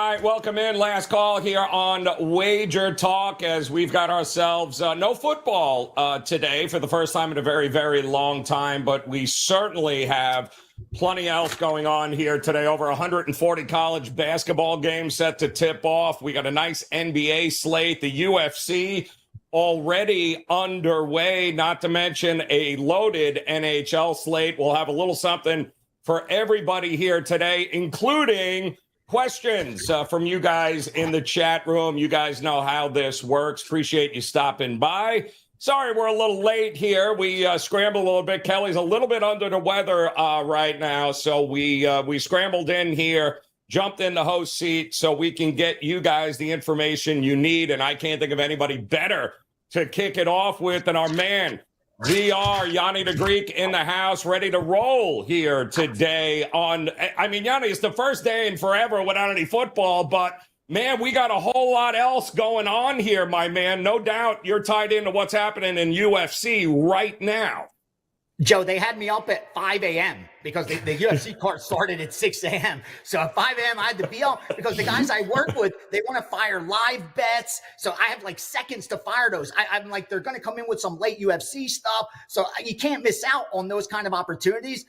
All right, welcome in. Last call here on WagerTalk as we've got ourselves no football today for the first time in a very, very long time, but we certainly have plenty else going on here today. Over 140 college basketball games set to tip off. We got a nice NBA slate, the UFC already underway, not to mention a loaded NHL slate. We'll have a little something for everybody here today, including questions from you guys in the chat room. You guys know how this works. Appreciate you stopping by. Sorry, we're a little late here. We scrambled a little bit. Kelly's a little bit under the weather right now, so we scrambled in here, jumped in the host seat so we can get you guys the information you need, and I can't think of anybody better to kick it off with than our man, Gianni the Greek in the house, ready to roll here today on, I mean, Gianni, it's the first day in forever without any football, but man, we got a whole lot else going on here, my man. No doubt you're tied into what's happening in UFC right now. Joe, they had me up at 5 a.m. because the UFC card started at 6 a.m. So at 5 a.m. I had to be up because the guys I work with, they want to fire live bets. So I have like seconds to fire those. I'm like, they're going to come in with some late UFC stuff. So you can't miss out on those kind of opportunities.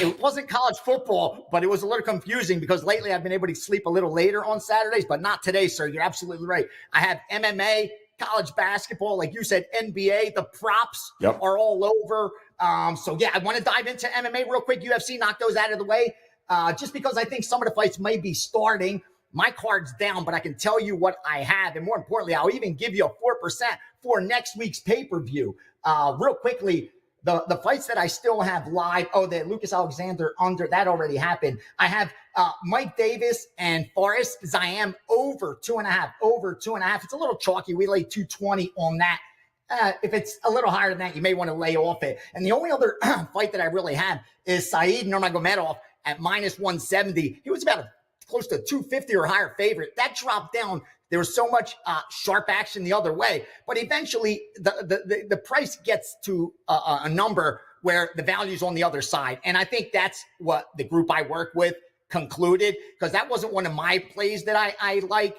It wasn't college football, but it was a little confusing because lately I've been able to sleep a little later on Saturdays, but not today, sir. You're absolutely right. I have MMA, college basketball, like you said, NBA, the props are all over. So yeah, I want to dive into MMA real quick. UFC, knock those out of the way. Just because I think some of the fights may be starting. My card's down, but I can tell you what I have. And more importantly, I'll even give you a 4% for next week's pay-per-view. Real quickly, the fights that I still have live. Oh, the Lucas Alexander under, that already happened. I have Mike Davis and Forrest Ziam over 2.5. It's a little chalky. We lay 220 on that. If it's a little higher than that, you may want to lay off it. And the only other fight that I really have is Said Nurmagomedov at minus 170. He was about close to 250 or higher favorite. That dropped down. There was so much sharp action the other way. But eventually, the price gets to a number where the value's on the other side. And I think that's what the group I work with concluded, because that wasn't one of my plays that I like.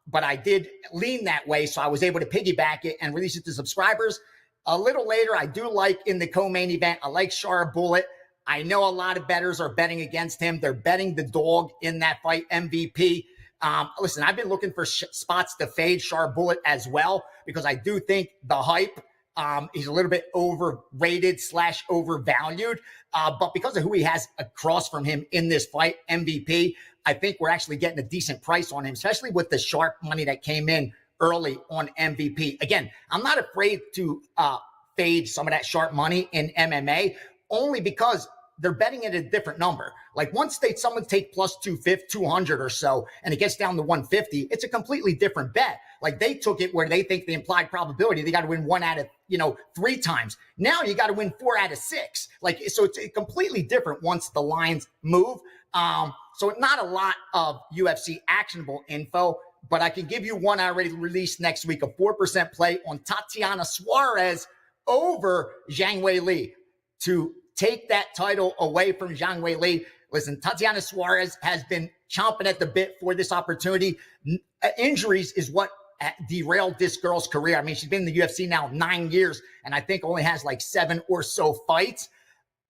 But I did lean that way, so I was able to piggyback it and release it to subscribers. A little later, I do like in the co-main event, I like Shara Bullet. I know a lot of bettors are betting against him. They're betting the dog in that fight, MVP. Listen, I've been looking for spots to fade Shara Bullet as well, because I do think the hype, he's a little bit overrated / overvalued. But because of who he has across from him in this fight, MVP, I think we're actually getting a decent price on him, especially with the sharp money that came in early on MVP. Again, I'm not afraid to fade some of that sharp money in MMA, only because they're betting at a different number. Like once someone take plus 200 or so, and it gets down to 150, it's a completely different bet. Like they took it where they think the implied probability, they got to win 1 out of, 3 times. Now you got to win 4 out of 6. So it's completely different once the lines move. So not a lot of UFC actionable info, but I can give you one I already released next week, a 4% play on Tatiana Suarez over Zhang Weili to take that title away from Zhang Weili. Listen, Tatiana Suarez has been chomping at the bit for this opportunity. Injuries is what derailed this girl's career. I mean, she's been in the UFC now 9 years, and I think only has like 7 or so fights.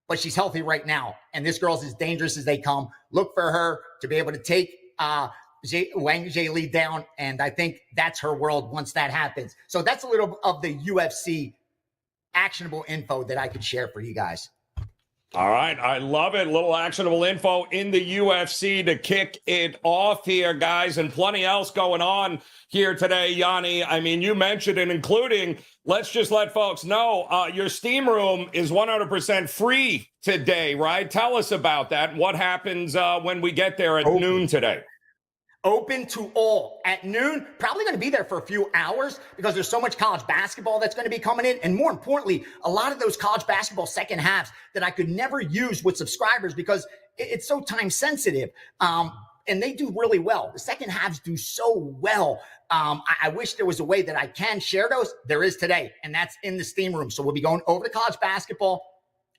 But she's healthy right now, and this girl's as dangerous as they come. Look for her to be able to take Wang Zhili down, and I think that's her world once that happens. So that's a little of the UFC actionable info that I could share for you guys. All right, I love it. Little actionable info in the UFC to kick it off here, guys, and plenty else going on here today, Yanni. I mean, you mentioned it, including, let's just let folks know, your Steam room is 100% free today, right? Tell us about that. What happens when we get there at noon today? Open to all at noon. Probably going to be there for a few hours because there's so much college basketball that's going to be coming in. And more importantly, a lot of those college basketball second halves that I could never use with subscribers because it's so time sensitive. And they do really well. The second halves do so well. I wish there was a way that I can share those. There is today, and that's in the Steam room. So we'll be going over to college basketball.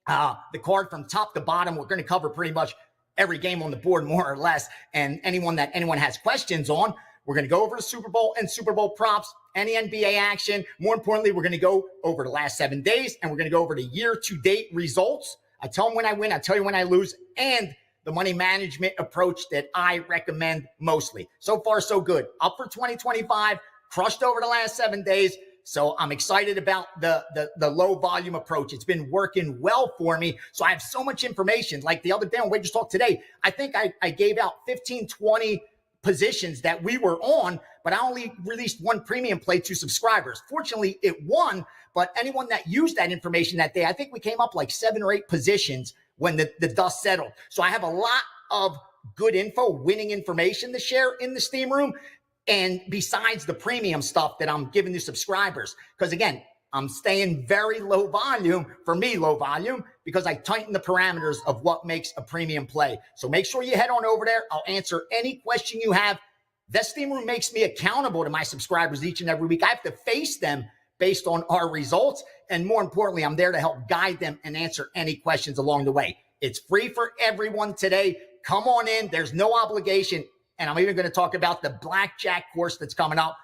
The card from top to bottom, we're going to cover pretty much every game on the board, more or less. And anyone has questions on, we're going to go over the Super Bowl and Super Bowl props, any NBA action. More importantly, we're going to go over the last 7 days, and we're going to go over the year-to-date results. I tell them when I win, I tell you when I lose, and the money management approach that I recommend mostly. So far, so good. Up for 2025, crushed over the last 7 days. So I'm excited about the low volume approach. It's been working well for me. So I have so much information. Like the other day on WagerTalk today, I think I gave out 15, 20 positions that we were on, but I only released one premium play to subscribers. Fortunately, it won, but anyone that used that information that day, I think we came up like 7 or 8 positions when the dust settled. So I have a lot of good info, winning information to share in the Steam Room. And besides the premium stuff that I'm giving to subscribers, because again, I'm staying very low volume, for me, low volume, because I tighten the parameters of what makes a premium play. So make sure you head on over there. I'll answer any question you have. That Steam Room makes me accountable to my subscribers each and every week. I have to face them based on our results. And more importantly, I'm there to help guide them and answer any questions along the way. It's free for everyone today. Come on in. There's no obligation. And I'm even going to talk about the Blackjack course that's coming up.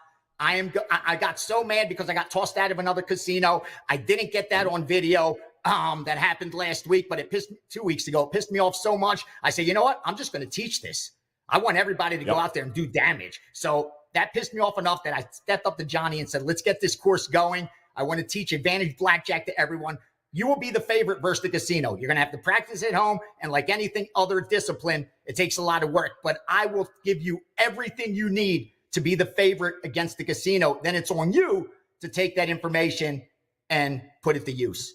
I got so mad because I got tossed out of another casino. I didn't get that on video. That happened last week, but it pissed 2 weeks ago. It pissed me off so much. I said, you know what? I'm just going to teach this. I want everybody to go out there and do damage. So that pissed me off enough that I stepped up to Gianni and said, let's get this course going. I want to teach advantage blackjack to everyone. You will be the favorite versus the casino. You're going to have to practice at home. And like anything other discipline, it takes a lot of work. But I will give you everything you need to be the favorite against the casino. Then it's on you to take that information and put it to use.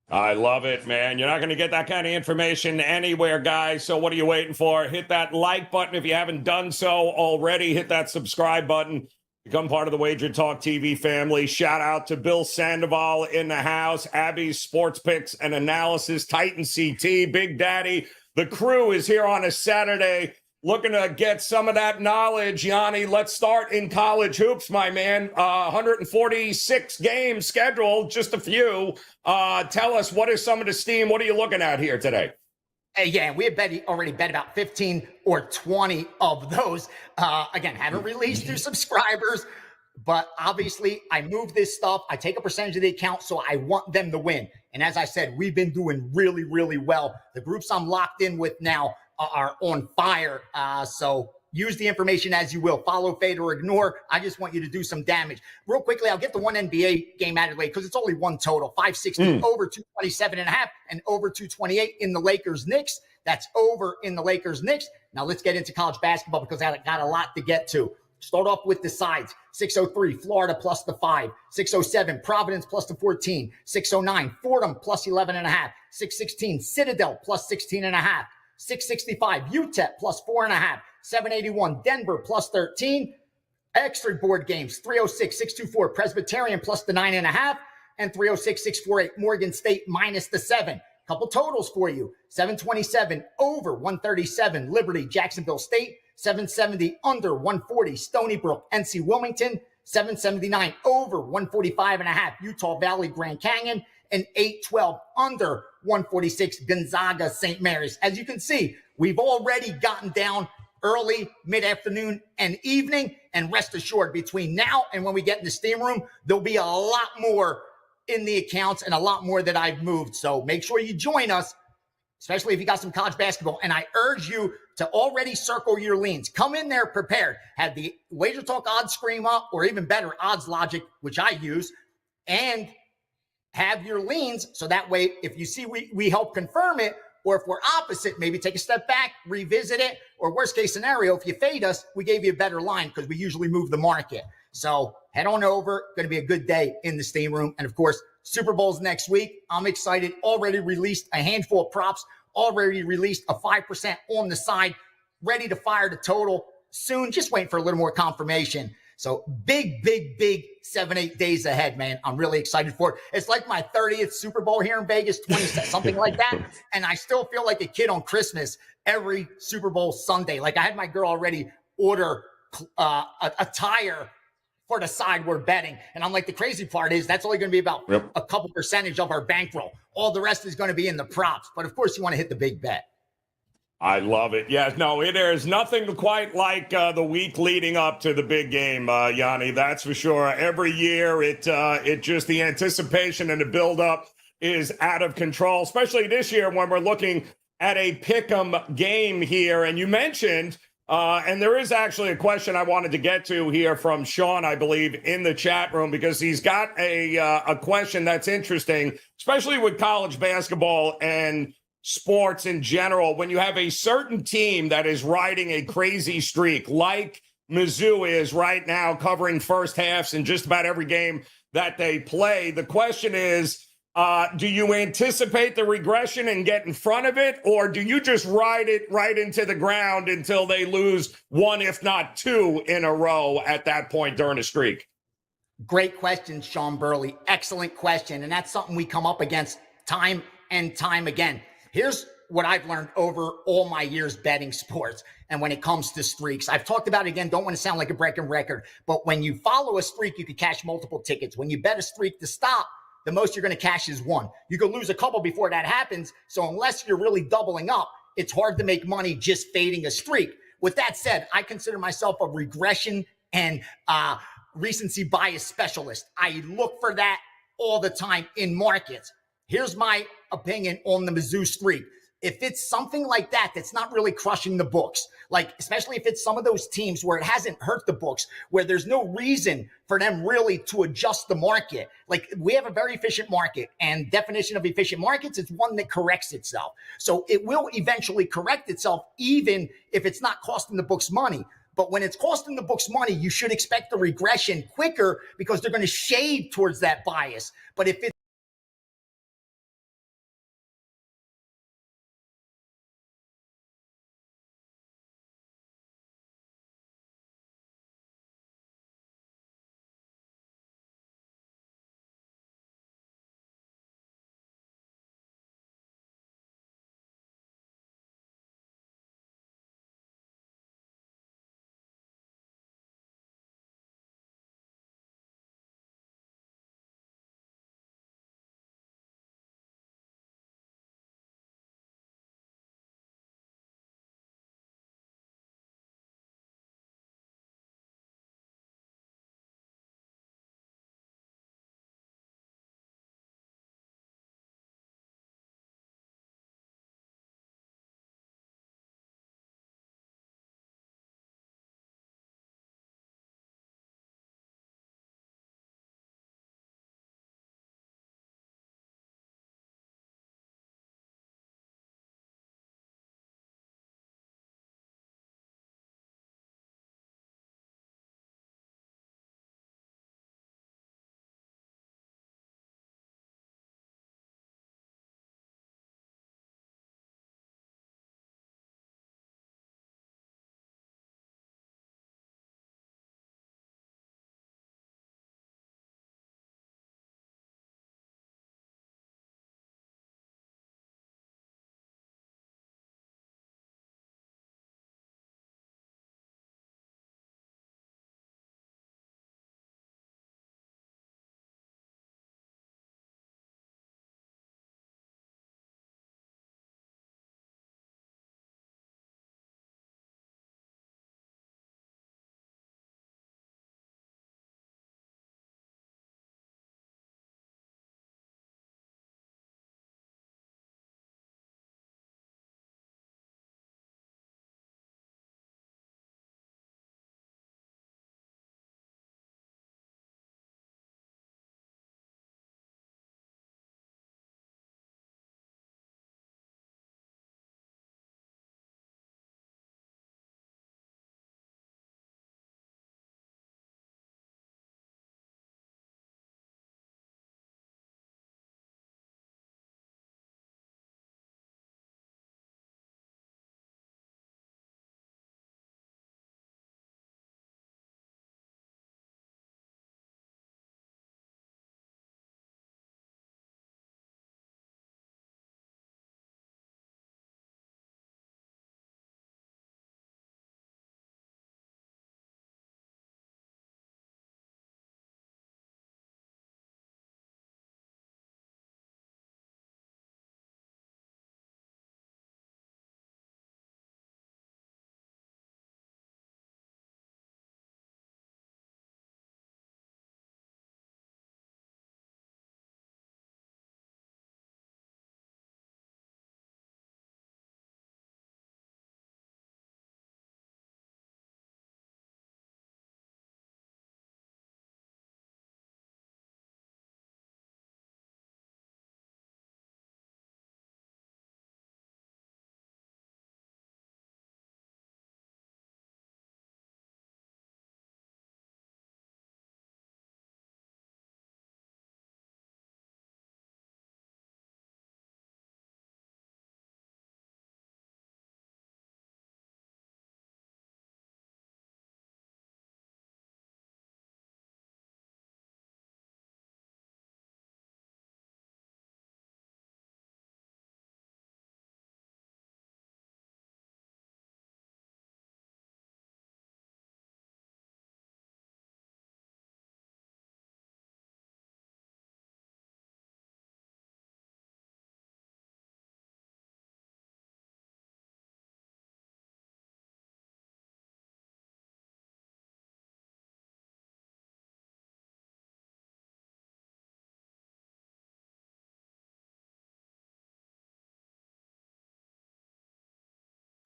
I love it, man. You're not going to get that kind of information anywhere, guys. So what are you waiting for? Hit that like button if you haven't done so already. Hit that subscribe button. Become part of the WagerTalk TV family. Shout out to Bill Sandoval in the house, Abby's Sports Picks and Analysis, Titan CT, Big Daddy. The crew is here on a Saturday looking to get some of that knowledge. Gianni, let's start in college hoops, my man. 146 games scheduled, just a few. Tell us, what is some of the steam? What are you looking at here today? Yeah, we had already bet about 15 or 20 of those. Again, haven't released to subscribers, but obviously I move this stuff. I take a percentage of the account, so I want them to win. And as I said, we've been doing really, really well. The groups I'm locked in with now are on fire. So use the information as you will. Follow, fade, or ignore. I just want you to do some damage. Real quickly, I'll get the one NBA game out of the way because it's only one total. 560 over 227.5 and over 228 in the Lakers-Knicks. That's over in the Lakers-Knicks. Now let's get into college basketball because I got a lot to get to. Start off with the sides. 603, Florida plus the 5. 607, Providence plus the 14. 609, Fordham plus 11.5. 616, Citadel plus 16.5. 665, UTEP plus 4.5. 781, Denver plus 13. Extra board games, 306, 624, Presbyterian plus the 9.5. And 306, 648, Morgan State minus the 7. Couple totals for you. 727 over 137, Liberty, Jacksonville State. 770 under 140, Stony Brook, NC Wilmington. 779 over 145.5, Utah Valley, Grand Canyon. And 812 under 146, Gonzaga, St. Mary's. As you can see, we've already gotten down early, mid-afternoon, and evening. And rest assured, between now and when we get in the Steam Room, there'll be a lot more in the accounts and a lot more that I've moved. So make sure you join us, especially if you got some college basketball. And I urge you to already circle your leans. Come in there prepared. Have the WagerTalk odds screen up, or even better, Odds Logic, which I use, and have your leans. So that way, if you see we help confirm it, or if we're opposite, maybe take a step back, revisit it, or worst case scenario, if you fade us, we gave you a better line because we usually move the market. So head on over. Going to be a good day in the Steam Room. And of course, Super Bowl's next week. I'm excited. Already released a handful of props. Already released a 5% on the side. Ready to fire the total soon. Just waiting for a little more confirmation. So big 7-8 days ahead, man. I'm really excited for it. It's like my 30th Super Bowl here in Vegas, 20, something like that. And I still feel like a kid on Christmas every Super Bowl Sunday. Like I had my girl already order a tire for the side we're betting. And I'm like, the crazy part is that's only going to be about a couple percentage of our bankroll. All the rest is going to be in the props. But of course, you want to hit the big bet. I love it. Yes, no, there's nothing quite like the week leading up to the big game, Yanni. That's for sure. Every year, it just the anticipation and the buildup is out of control, especially this year when we're looking at a pick'em game here. And you mentioned, and there is actually a question I wanted to get to here from Sean, I believe, in the chat room, because he's got a question that's interesting, especially with college basketball and sports in general. When you have a certain team that is riding a crazy streak, like Mizzou is right now, covering first halves in just about every game that they play, the question is, do you anticipate the regression and get in front of it, or do you just ride it right into the ground until they lose one, if not two, in a row at that point during a streak? Great question, Sean Burley. Excellent question. And that's something we come up against time and time again. Here's what I've learned over all my years betting sports. And when it comes to streaks, I've talked about it again, don't want to sound like a broken record, but when you follow a streak, you can cash multiple tickets. When you bet a streak to stop, the most you're going to cash is one. You could lose a couple before that happens. So unless you're really doubling up, it's hard to make money just fading a streak. With that said, I consider myself a regression and recency bias specialist. I look for that all the time in markets. Here's my opinion on the Mizzou streak. If it's something like that, that's not really crushing the books, like especially if it's some of those teams where it hasn't hurt the books, where there's no reason for them really to adjust the market. Like, we have a very efficient market, and definition of efficient markets is one that corrects itself. So it will eventually correct itself, even if it's not costing the books money. But when it's costing the books money, you should expect the regression quicker, because they're going to shade towards that bias. But if it's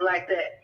like that.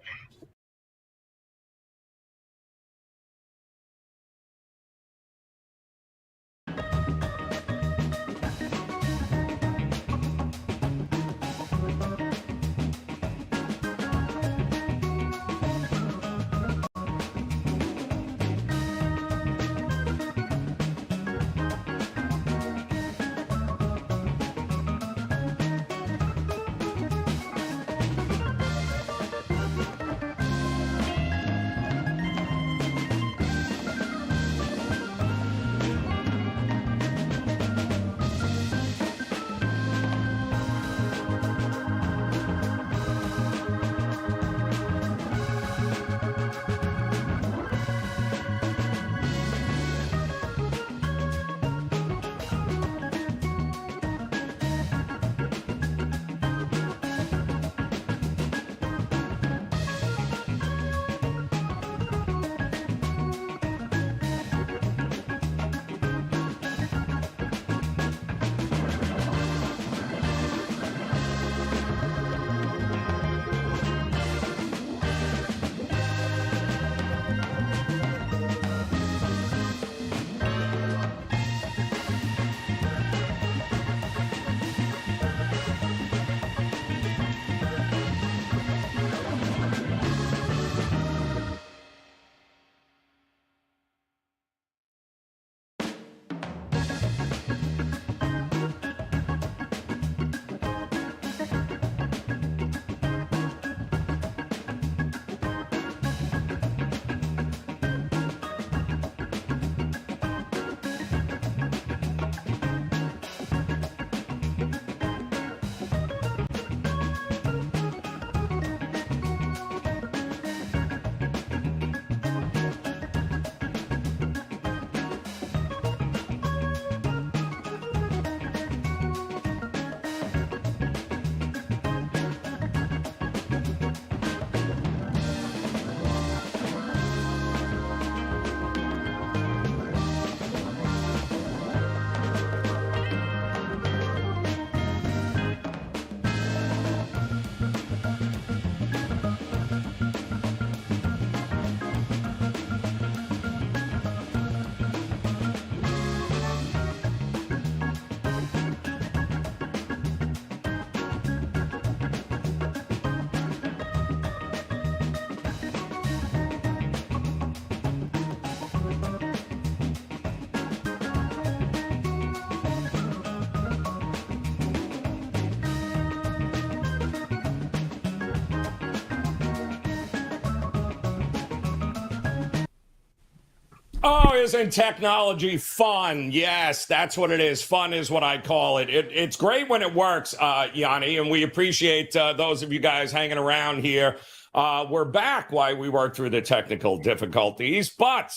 Oh, isn't technology fun? Yes, that's what it is. Fun is what I call it. It's great when it works, Gianni, and we appreciate those of you guys hanging around here. We're back while we work through the technical difficulties, but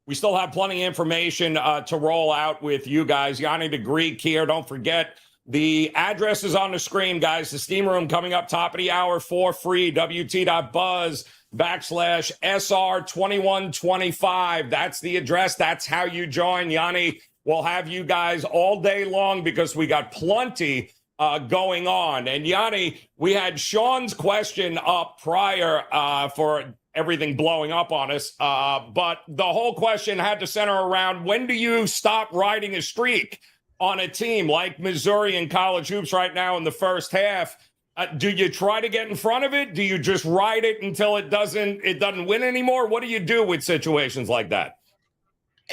we still have plenty of information to roll out with you guys. Gianni the Greek here. Don't forget, the address is on the screen, guys. The Steam Room coming up top of the hour for free. WT.buzz/SR2125. That's the address. That's how you join. Gianni will have you guys all day long because we got plenty going on. And Gianni, we had Sean's question up prior for everything blowing up on us. But the whole question had to center around, when do you stop riding a streak on a team like Missouri in college hoops right now in the first half? Do you try to get in front of it? Do you just ride it until it doesn't win anymore? What do you do with situations like that?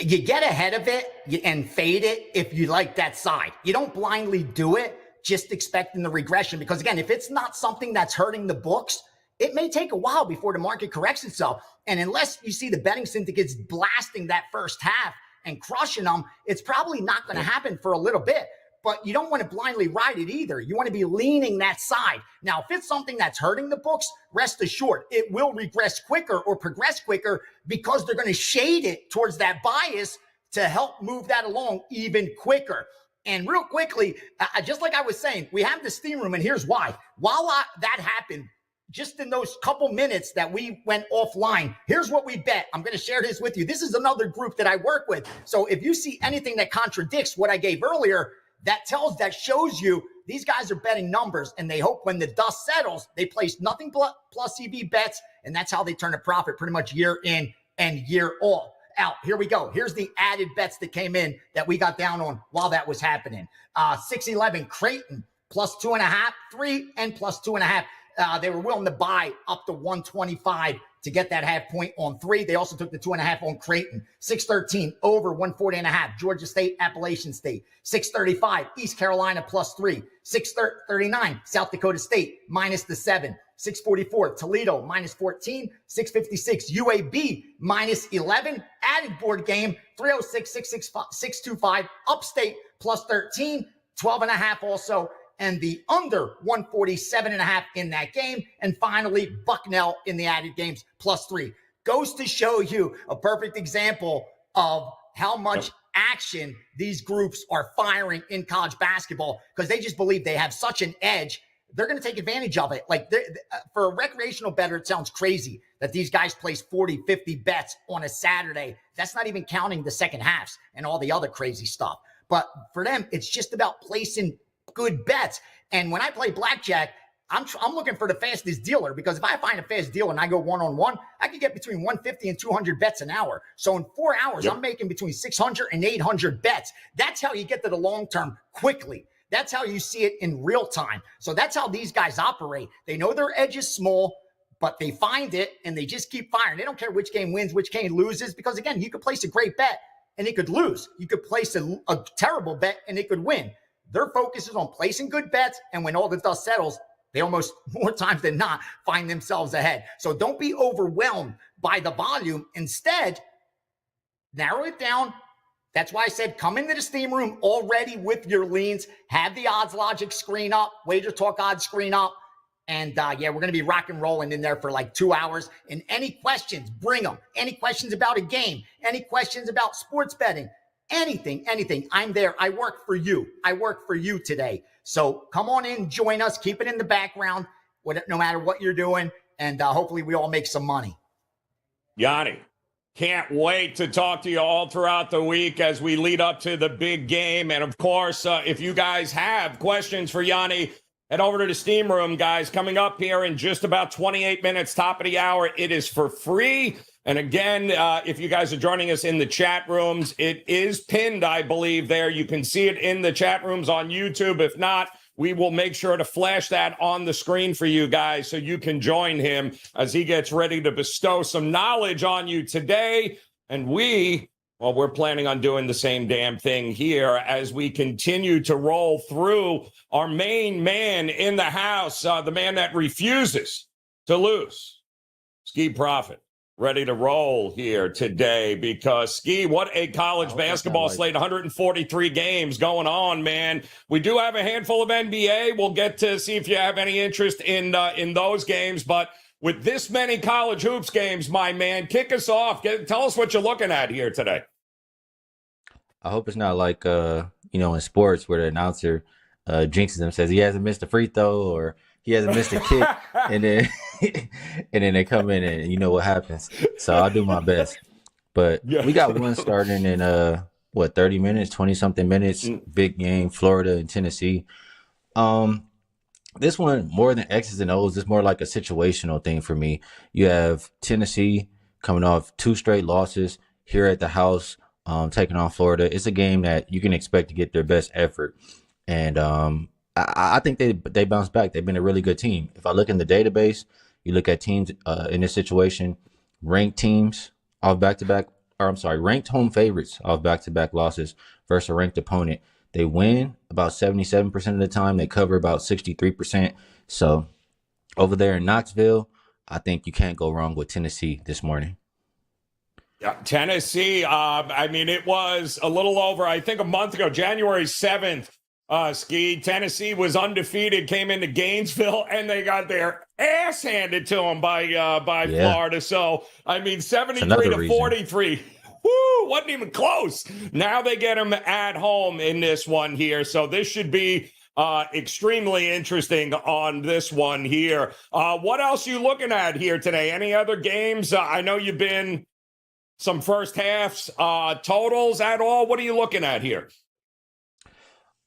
You get ahead of it and fade it if you like that side. You don't blindly do it just expecting the regression, because again, if it's not something that's hurting the books, it may take a while before the market corrects itself. And unless you see the betting syndicates blasting that first half and crushing them, it's probably not going to happen for a little bit. But you don't want to blindly ride it either. You want to be leaning that side. Now, if it's something that's hurting the books, rest assured, it will regress quicker or progress quicker because they're going to shade it towards that bias to help move that along even quicker. And real quickly, just like I was saying, we have the Steam Room, and here's why. While that happened, just in those couple minutes that we went offline, here's what we bet. I'm going to share this with you. This is another group that I work with. So if you see anything that contradicts what I gave earlier, That shows you these guys are betting numbers, and they hope when the dust settles, they place nothing plus EV bets, and that's how they turn a profit pretty much year in and year out. Here we go. Here's the added bets that came in that we got down on while that was happening. 6-11 Creighton plus 2.5, 3 and plus 2.5. They were willing to buy up to 125 to get that half point on 3. They also took the 2.5 on Creighton. 6-13 over 140.5. Georgia State, Appalachian State. 6-35 East Carolina plus 3. 6-39 South Dakota State minus the 7. 6-44 Toledo minus 14. 6-56 UAB minus 11. Added board game 306 625 Upstate plus 13. 12.5 also. And the under 147.5 in that game. And finally, Bucknell in the added games plus 3. Goes to show you a perfect example of how much action these groups are firing in college basketball, because they just believe they have such an edge. They're going to take advantage of it. Like for a recreational bettor, it sounds crazy that these guys place 40, 50 bets on a Saturday. That's not even counting the second halves and all the other crazy stuff. But for them, it's just about placing good bets. And when I play blackjack, I'm looking for the fastest dealer, because if I find a fast dealer and I go one-on-one, I can get between 150 and 200 bets an hour. So in 4 hours, I'm making between 600 and 800 bets. That's how you get to the long term quickly. That's how you see it in real time. So that's how these guys operate. They know their edge is small, but they find it and they just keep firing. They don't care which game wins, which game loses, because again, you could place a great bet and it could lose. You could place a terrible bet and it could win. Their focus is on placing good bets, and when all the dust settles, they almost more times than not find themselves ahead. So don't be overwhelmed by the volume. Instead, narrow it down. That's why I said come into the steam room already with your leans. Have the odds logic screen up, WagerTalk odds screen up. And we're going to be rock and rolling in there for like 2 hours. And any questions, bring them. Any questions about a game, any questions about sports betting, anything, I'm there. I work for you. I work for you today. So come on in, join us, keep it in the background, no matter what you're doing. And hopefully we all make some money. Gianni, can't wait to talk to you all throughout the week as we lead up to the big game. And of course, if you guys have questions for Gianni, head over to the steam room, guys. Coming up here in just about 28 minutes, top of the hour. It is for free. And again, if you guys are joining us in the chat rooms, it is pinned, I believe, there. You can see it in the chat rooms on YouTube. If not, we will make sure to flash that on the screen for you guys so you can join him as he gets ready to bestow some knowledge on you today. And we're planning on doing the same damn thing here as we continue to roll through our main man in the house, the man that refuses to lose, Skee Profit. Ready to roll here today because, Skee, what a college basketball slate, 143 games going on, man. We do have a handful of NBA. We'll get to see if you have any interest in those games. But with this many college hoops games, my man, kick us off. Tell us what you're looking at here today. I hope it's not like, in sports where the announcer jinxes them, says he hasn't missed a free throw or he hasn't missed a kick, and then they come in and you know what happens. So I'll do my best. But we got one starting in 30 minutes, 20-something minutes, big game, Florida and Tennessee. This one, more than X's and O's, is more like a situational thing for me. You have Tennessee coming off 2 straight losses here at the house, taking on Florida. It's a game that you can expect to get their best effort. And I think they bounce back. They've been a really good team. If I look in the database, you look at teams in this situation, ranked teams off ranked home favorites off back-to-back losses versus a ranked opponent. They win about 77% of the time. They cover about 63%. So over there in Knoxville, I think you can't go wrong with Tennessee this morning. Yeah, Tennessee, it was a little over, I think a month ago, January 7th, Skee. Tennessee was undefeated, came into Gainesville, and they got their ass handed to them by Florida. So, 73 to 43. Woo, wasn't even close. Now they get them at home in this one here. So this should be extremely interesting on this one here. What else are you looking at here today? Any other games? I know you've been some first halves totals at all. What are you looking at here?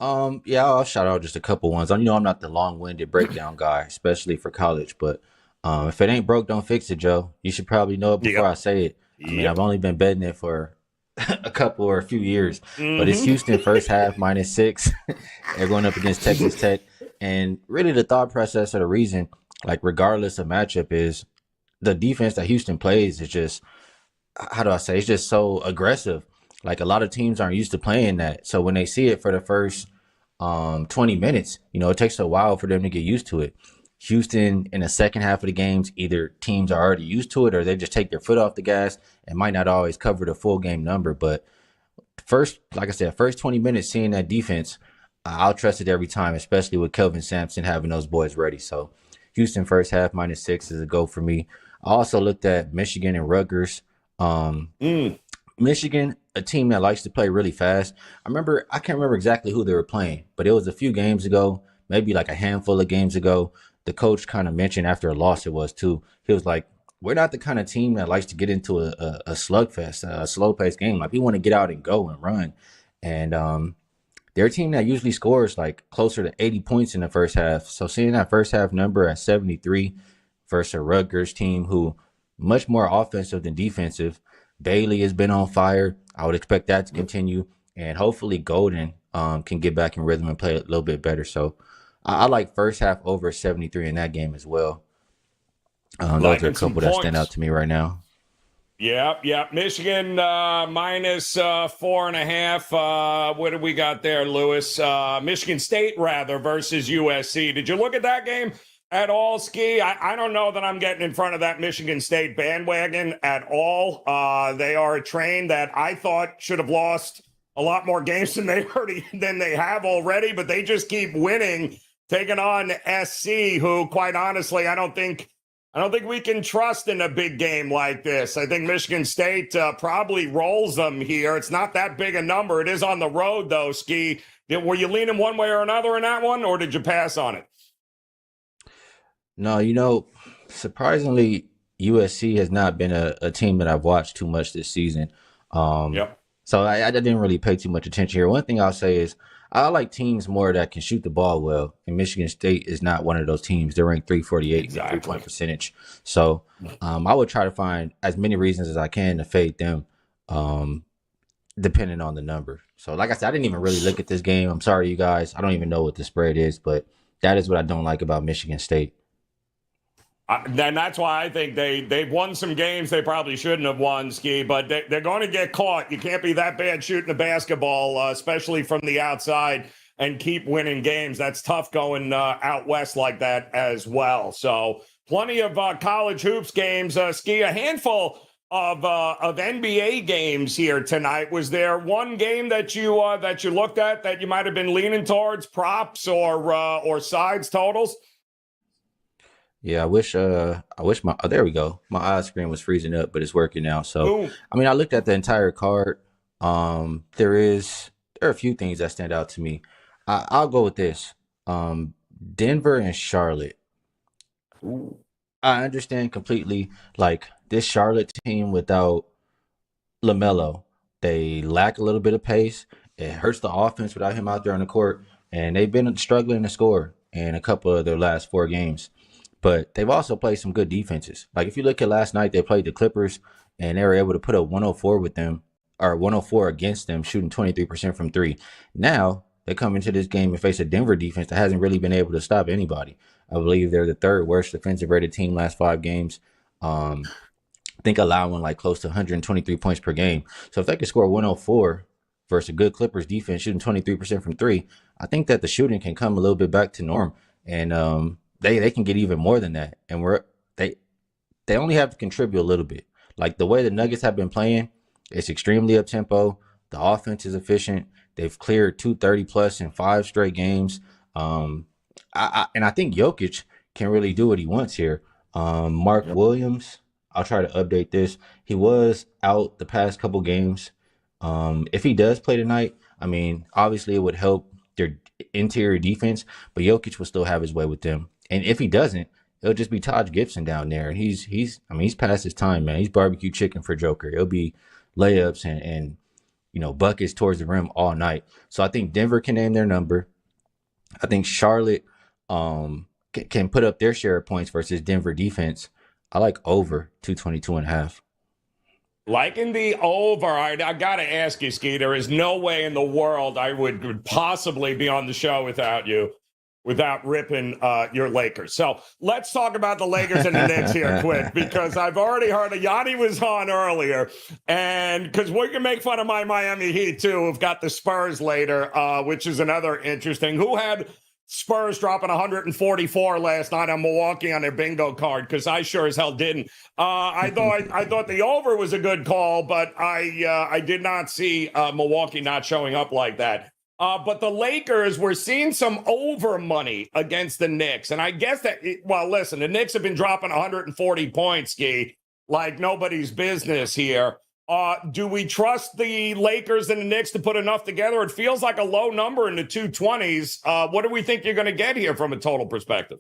Yeah, I'll shout out just a couple ones. I'm not the long-winded breakdown guy, especially for college, but if it ain't broke, don't fix it, Joe. You should probably know it before Yep. I say it. I mean, I've Yep. only been betting it for a couple or a few years, but it's Hmm. Houston first half -6. They're going up against Texas Tech, and really the thought process or the reason, like regardless of matchup, is the defense that Houston plays is just, how do I say, it's just so aggressive. Like a lot of teams aren't used to playing that. So when they see it for the first 20 minutes, it takes a while for them to get used to it. Houston in the second half of the games, either teams are already used to it or they just take their foot off the gas and might not always cover the full game number. But first, like I said, first 20 minutes seeing that defense, I'll trust it every time, especially with Kelvin Sampson having those boys ready. So Houston first half -6 is a go for me. I also looked at Michigan and Rutgers. Um, Mm. Michigan, a team that likes to play really fast. I can't remember exactly who they were playing, but it was a few games ago, maybe like a handful of games ago. The coach kind of mentioned after a loss, it was too. He was like, "We're not the kind of team that likes to get into a slugfest, a slow paced game. Like we want to get out and go and run." And they're a team that usually scores like closer to 80 points in the first half. So seeing that first half number at 73 versus a Rutgers team who much more offensive than defensive. Bailey has been on fire. I would expect that to continue, and hopefully Golden can get back in rhythm and play a little bit better. So I like first half over 73 in that game as well. Those are a Liking some couple that stand out points. to me right now. Yep, yep. Michigan minus 4.5. What do we got there, Lewis? Michigan State, rather, versus USC. Did you look at that game at all, Skee? I don't know that I'm getting in front of that Michigan State bandwagon at all. They are a train that I thought should have lost a lot more games than they have already, but they just keep winning, taking on SC, who, quite honestly, I don't think we can trust in a big game like this. I think Michigan State probably rolls them here. It's not that big a number. It is on the road, though, Skee. Were you leaning one way or another in that one, or did you pass on it? No, surprisingly, USC has not been a team that I've watched too much this season. Um, Yep, so I didn't really pay too much attention here. One thing I'll say is I like teams more that can shoot the ball well, and Michigan State is not one of those teams. They're ranked 348 in the exactly. three-point percentage. So I would try to find as many reasons as I can to fade them, um, depending on the number. So like I said, I didn't even really look at this game. I'm sorry, you guys. I don't even know what the spread is, but that is what I don't like about Michigan State. Then that's why I think they've won some games they probably shouldn't have won, Skee, but they're going to get caught. You can't be that bad shooting the basketball, especially from the outside, and keep winning games. That's tough going out west like that as well. Plenty of college hoops games. Skee, a handful of NBA games here tonight. Was there one game that you looked at that you might have been leaning towards, props or sides totals? Yeah, I wish my there we go. My eye screen was freezing up, but it's working now. So, Boom. I mean, I looked at the entire card. There are a few things that stand out to me. I'll go with this. Denver and Charlotte. I understand completely. Like this Charlotte team without LaMelo, they lack a little bit of pace. It hurts the offense without him out there on the court, and they've been struggling to score in a couple of their last four games. But they've also played some good defenses. Like if you look at last night, they played the Clippers and they were able to put up 104 with them or 104 against them, shooting 23% from three. Now they come into this game and face a Denver defense that hasn't really been able to stop anybody. I believe they're the third worst defensive rated team last five games. I think allowing like close to 123 points per game. So if they could score 104 versus a good Clippers defense shooting 23% from three, I think that the shooting can come a little bit back to norm. And they can get even more than that. And they they only have to contribute a little bit. Like the way the Nuggets have been playing, it's extremely up tempo. The offense is efficient. They've cleared 230 plus in five straight games. Um, and I think Jokic can really do what he wants here. Mark Yep. Williams, I'll try to update this. He was out the past couple games. If he does play tonight, I mean, obviously it would help their interior defense, but Jokic will still have his way with them. And if he doesn't, it'll just be Taj Gibson down there. And he's past his time, man. He's barbecue chicken for Joker. It'll be layups and buckets towards the rim all night. So I think Denver can name their number. I think Charlotte can put up their share of points versus Denver defense. I like over 222.5. Liking the over. I got to ask you, Skee, there is no way in the world I would possibly be on the show without you, without ripping your Lakers. So let's talk about the Lakers and the Knicks here quick, because I've already heard Gianni was on earlier, and because we can make fun of my Miami Heat too, who've got the Spurs later, which is another interesting. Who had Spurs dropping 144 last night on Milwaukee on their bingo card? Because I sure as hell didn't. I thought the over was a good call, but I did not see Milwaukee not showing up like that. But the Lakers were seeing some over money against the Knicks, and I guess that, well, listen, the Knicks have been dropping 140 points, Skee, like nobody's business here. Do we trust the Lakers and the Knicks to put enough together? It feels like a low number in the 220s. What do we think you're going to get here from a total perspective?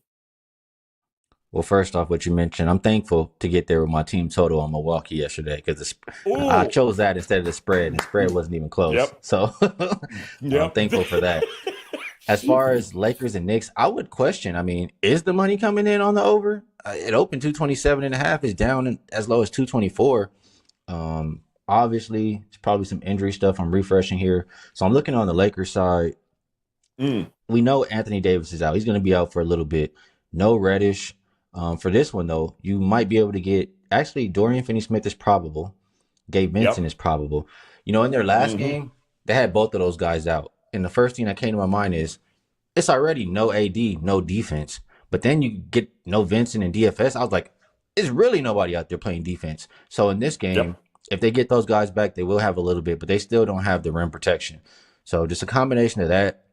Well, first off, what you mentioned, I'm thankful to get there with my team total on Milwaukee yesterday, because I chose that instead of the spread, and the spread wasn't even close. Yep. So I'm thankful for that. As far as Lakers and Knicks, I would question, is the money coming in on the over? It opened 227.5, is down as low as 224. Obviously, it's probably some injury stuff. I'm refreshing here. So I'm looking on the Lakers side. We know Anthony Davis is out. He's going to be out for a little bit. No Reddish. For this one, though, you might be able to get, actually, Dorian Finney-Smith is probable. Gabe Vincent is probable. In their last game, they had both of those guys out. And the first thing that came to my mind is, it's already no AD, no defense. But then you get no Vincent and DFS. I was like, there's really nobody out there playing defense. So in this game, if they get those guys back, they will have a little bit, but they still don't have the rim protection. So just a combination of that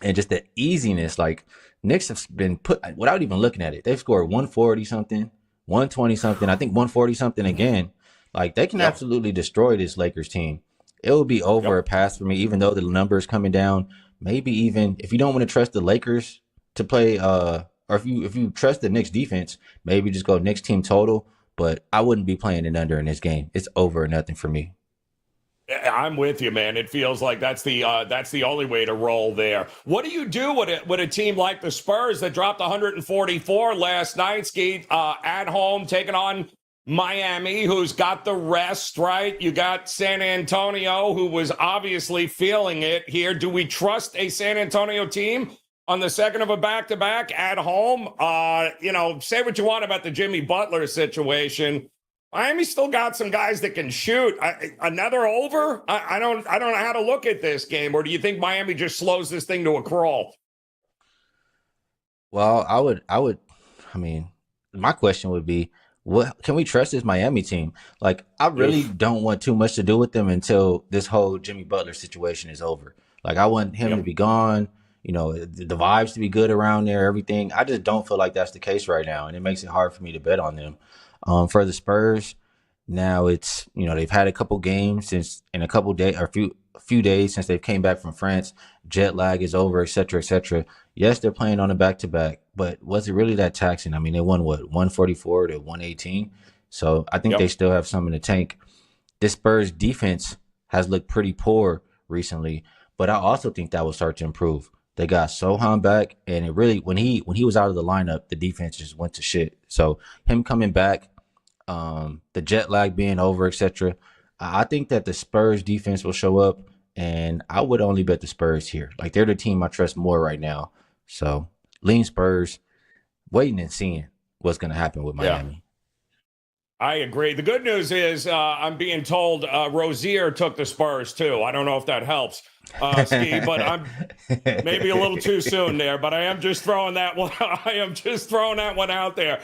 and just the easiness. Like, Knicks have been put, without even looking at it, they've scored 140-something, 120-something, I think 140-something again. Like, they can absolutely destroy this Lakers team. It will be over a pass for me, even though the number is coming down. Maybe even if you don't want to trust the Lakers to play, or if you trust the Knicks defense, maybe just go Knicks team total. But I wouldn't be playing it under in this game. It's over or nothing for me. I'm with you, man. It feels like that's the only way to roll there. What do you do with a team like the Spurs that dropped 144 last night, Skee, at home, taking on Miami, who's got the rest, right? You got San Antonio, who was obviously feeling it here. Do we trust a San Antonio team on the second of a back-to-back at home? Say what you want about the Jimmy Butler situation. Miami still got some guys that can shoot. Another over? I don't know how to look at this game. Or do you think Miami just slows this thing to a crawl? Well, my question would be, what can we trust this Miami team? Like, I really don't want too much to do with them until this whole Jimmy Butler situation is over. Like, I want him to be gone, the vibes to be good around there, everything. I just don't feel like that's the case right now, and it makes it hard for me to bet on them. For the Spurs, now it's, they've had a couple games since, in a couple days, or a few days since they've came back from France. Jet lag is over, et cetera, et cetera. Yes, they're playing on a back-to-back, but was it really that taxing? They won, 144 to 118? So I think they still have some in the tank. This Spurs defense has looked pretty poor recently, but I also think that will start to improve. They got Sohan back, and it really, when he was out of the lineup, the defense just went to shit. So him coming back, the jet lag being over, etc. I think that the Spurs defense will show up, and I would only bet the Spurs here. Like, they're the team I trust more right now. So lean Spurs, waiting and seeing what's going to happen with Miami. I agree. The good news is I'm being told Rozier took the Spurs too. I don't know if that helps, Skee, but I'm maybe a little too soon there. But I am just throwing that one. Out there.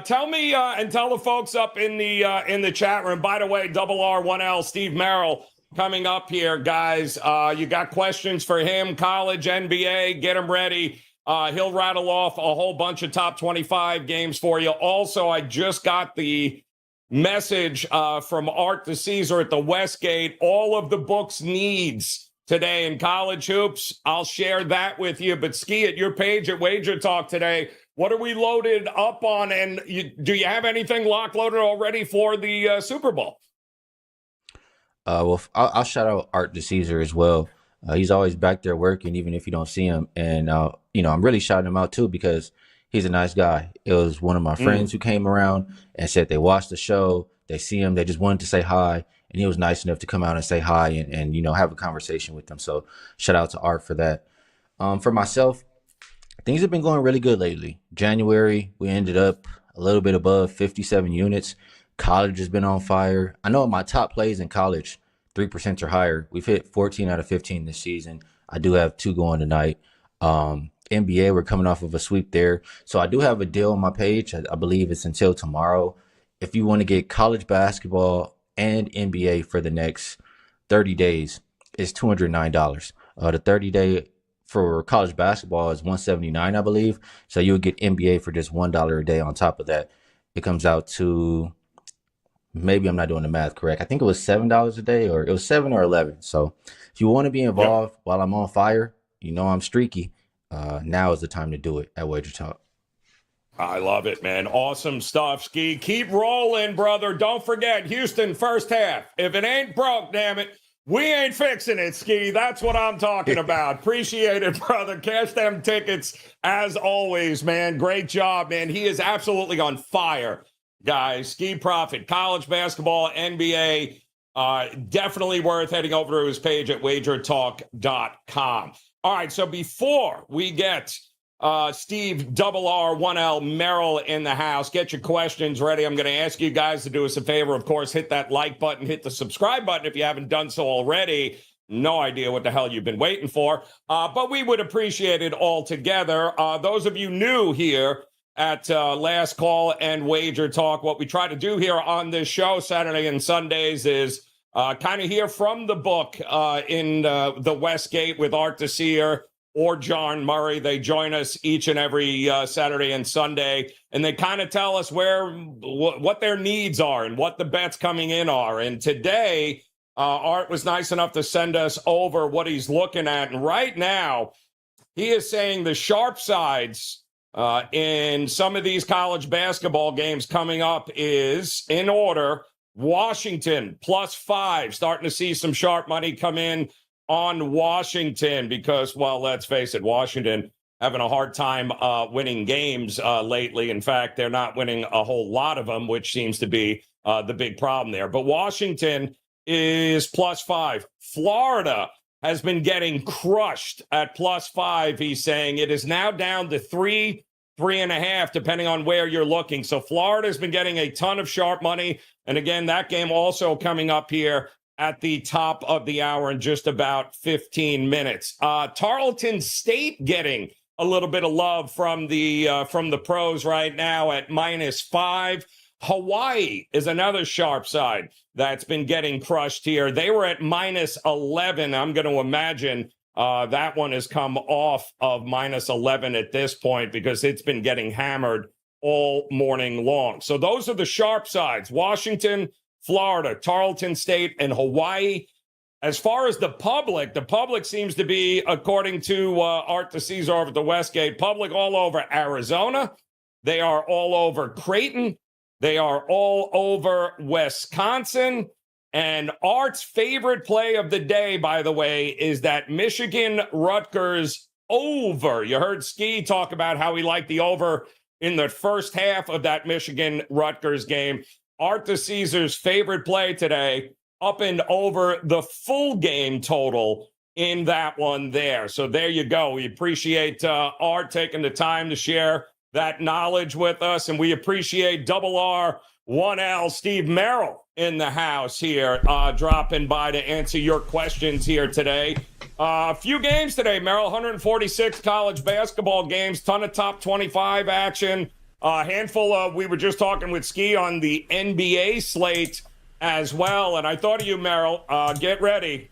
Tell me and tell the folks up in the chat room. By the way, double R1L Steve Merrill coming up here, guys. You got questions for him? College, NBA, get him ready. He'll rattle off a whole bunch of top 25 games for you. Also, I just got the message from Art to Caesar at the Westgate. All of the books needs today in college hoops. I'll share that with you. But Skee, at your page at WagerTalk today, what are we loaded up on? And do you have anything locked loaded already for the Super Bowl? I'll shout out Art DeCesar as well. He's always back there working, even if you don't see him. And I'm really shouting him out too because he's a nice guy. It was one of my friends who came around and said they watched the show, they see him, they just wanted to say hi, and he was nice enough to come out and say hi and have a conversation with them. So shout out to Art for that. For myself, things have been going really good lately. January, we ended up a little bit above 57 units. College has been on fire. I know my top plays in college, 3% or higher. We've hit 14 out of 15 this season. I do have 2 going tonight. NBA, we're coming off of a sweep there. So I do have a deal on my page. I believe it's until tomorrow. If you want to get college basketball and NBA for the next 30 days, it's $209. The 30-day for college basketball is $179, I believe. So you'll get NBA for just $1 a day on top of that. It comes out to, maybe I'm not doing the math correct, I think it was $7 a day, or it was 7 or 11. So if you want to be involved while I'm on fire, I'm streaky, now is the time to do it at WagerTalk. I love it, man. Awesome stuff, Skee. Keep rolling, brother. Don't forget, Houston, first half. If it ain't broke, damn it, we ain't fixing it, Skee. That's what I'm talking about. Appreciate it, brother. Cash them tickets as always, man. Great job, man. He is absolutely on fire, guys. Skee Profit, college basketball, NBA. Definitely worth heading over to his page at WagerTalk.com. All right, so before we get Steve RR1L Merrill in the house, get your questions ready. I'm going to ask you guys to do us a favor. Of course, hit that like button, hit the subscribe button if you haven't done so already. No idea what the hell you've been waiting for, but we would appreciate it all together. Those of you new here at Last Call and Wager Talk, what we try to do here on this show Saturday and Sundays is kind of hear from the book in the Westgate with Art DeCesar or John Murray. They join us each and every Saturday and Sunday, and they kind of tell us what their needs are and what the bets coming in are. And today, Art was nice enough to send us over what he's looking at. And right now, he is saying the sharp sides in some of these college basketball games coming up is, in order, Washington +5, starting to see some sharp money come in on Washington because, well, let's face it, Washington having a hard time winning games lately. In fact, they're not winning a whole lot of them, which seems to be the big problem there. But Washington is +5. Florida has been getting crushed at +5. He's saying it is now down to 3, 3.5, depending on where you're looking. So Florida's been getting a ton of sharp money. And again, that game also coming up here at the top of the hour in just about 15 minutes. Tarleton State getting a little bit of love from the pros right now at -5. Hawaii is another sharp side that's been getting crushed here. They were at -11. I'm going to imagine that one has come off of -11 at this point because it's been getting hammered all morning long. So those are the sharp sides: Washington, Florida, Tarleton State, and Hawaii. As far as the public seems to be, according to Art DeCesar over at the Westgate, public all over Arizona. They are all over Creighton. They are all over Wisconsin. And Art's favorite play of the day, by the way, is that Michigan-Rutgers over. You heard Skee talk about how he liked the over in the first half of that Michigan-Rutgers game. Art DeCesar's favorite play today, up and over the full game total in that one there. So there you go. We appreciate Art taking the time to share that knowledge with us, and we appreciate RR1L Steve Merrill in the house here, dropping by to answer your questions here today. A few games today, Merrill, 146 college basketball games, ton of top 25 action. A handful of, we were just talking with Skee on the NBA slate as well. And I thought of you, Merrill. Get ready,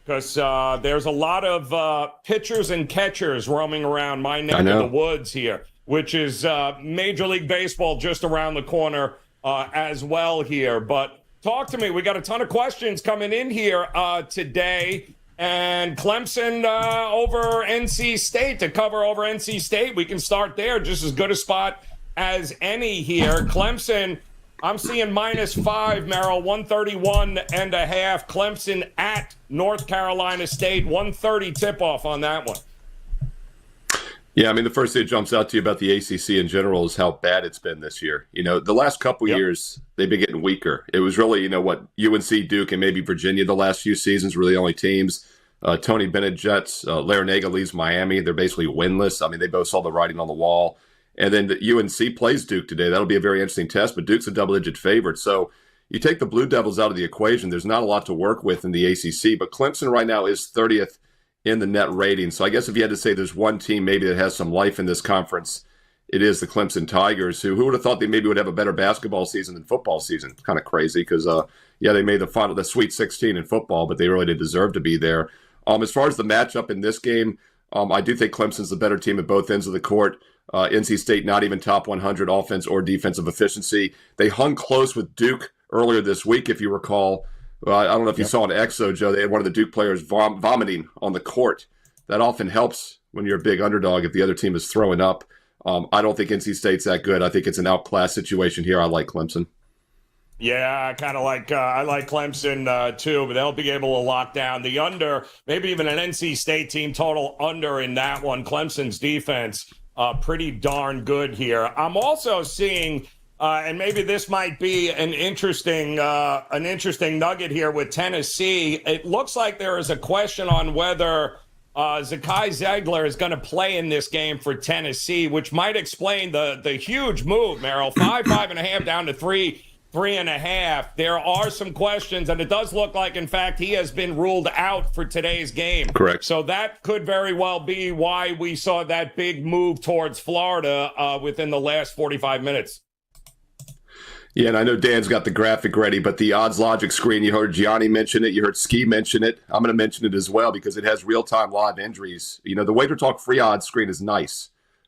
because there's a lot of pitchers and catchers roaming around my neck of the woods here, which is Major League Baseball just around the corner as well here. But talk to me. We got a ton of questions coming in here today. And Clemson over NC State, to cover over NC State. We can start there. Just as good a spot as any here. Clemson I'm seeing -5, Merrill, 131.5. Clemson at North Carolina State, 130 tip-off on that one. Yeah, I mean, the first thing that jumps out to you about the ACC in general is how bad it's been this year. The last couple years, they've been getting weaker. It was really, UNC, Duke, and maybe Virginia the last few seasons were the only teams. Tony Bennett Jets, Larinaga leaves Miami. They're basically winless. I mean, they both saw the writing on the wall. And then the UNC plays Duke today. That'll be a very interesting test, but Duke's a double-digit favorite. So you take the Blue Devils out of the equation, there's not a lot to work with in the ACC, but Clemson right now is 30th in the net rating. So I guess if you had to say there's one team maybe that has some life in this conference, it is the Clemson Tigers, who would have thought they maybe would have a better basketball season than football season. Kind of crazy because, they made the Sweet 16 in football, but they really didn't deserve to be there. As far as the matchup in this game, I do think Clemson's the better team at both ends of the court. NC State not even top 100 offense or defensive efficiency. They hung close with Duke earlier this week, if you recall. I don't know if you saw an exo, Joe. They had one of the Duke players vomiting on the court. That often helps when you're a big underdog if the other team is throwing up. I don't think NC State's that good. I think it's an outclass situation here. I like Clemson. Yeah, I like Clemson too, but they'll be able to lock down the under, maybe even an NC State team total under in that one. Clemson's defense pretty darn good here. I'm also seeing, and maybe this might be an interesting nugget here with Tennessee. It looks like there is a question on whether Zakai Zeigler is going to play in this game for Tennessee, which might explain the huge move, Merrill. 5.5 down to 3.5. There are some questions, and it does look like, in fact, he has been ruled out for today's game. Correct. So that could very well be why we saw that big move towards Florida within the last 45 minutes. Yeah, and I know Dan's got the graphic ready, but the odds logic screen, you heard Gianni mention it, you heard Skee mention it. I'm going to mention it as well because it has real-time live injuries. The WagerTalk free odds screen is nice,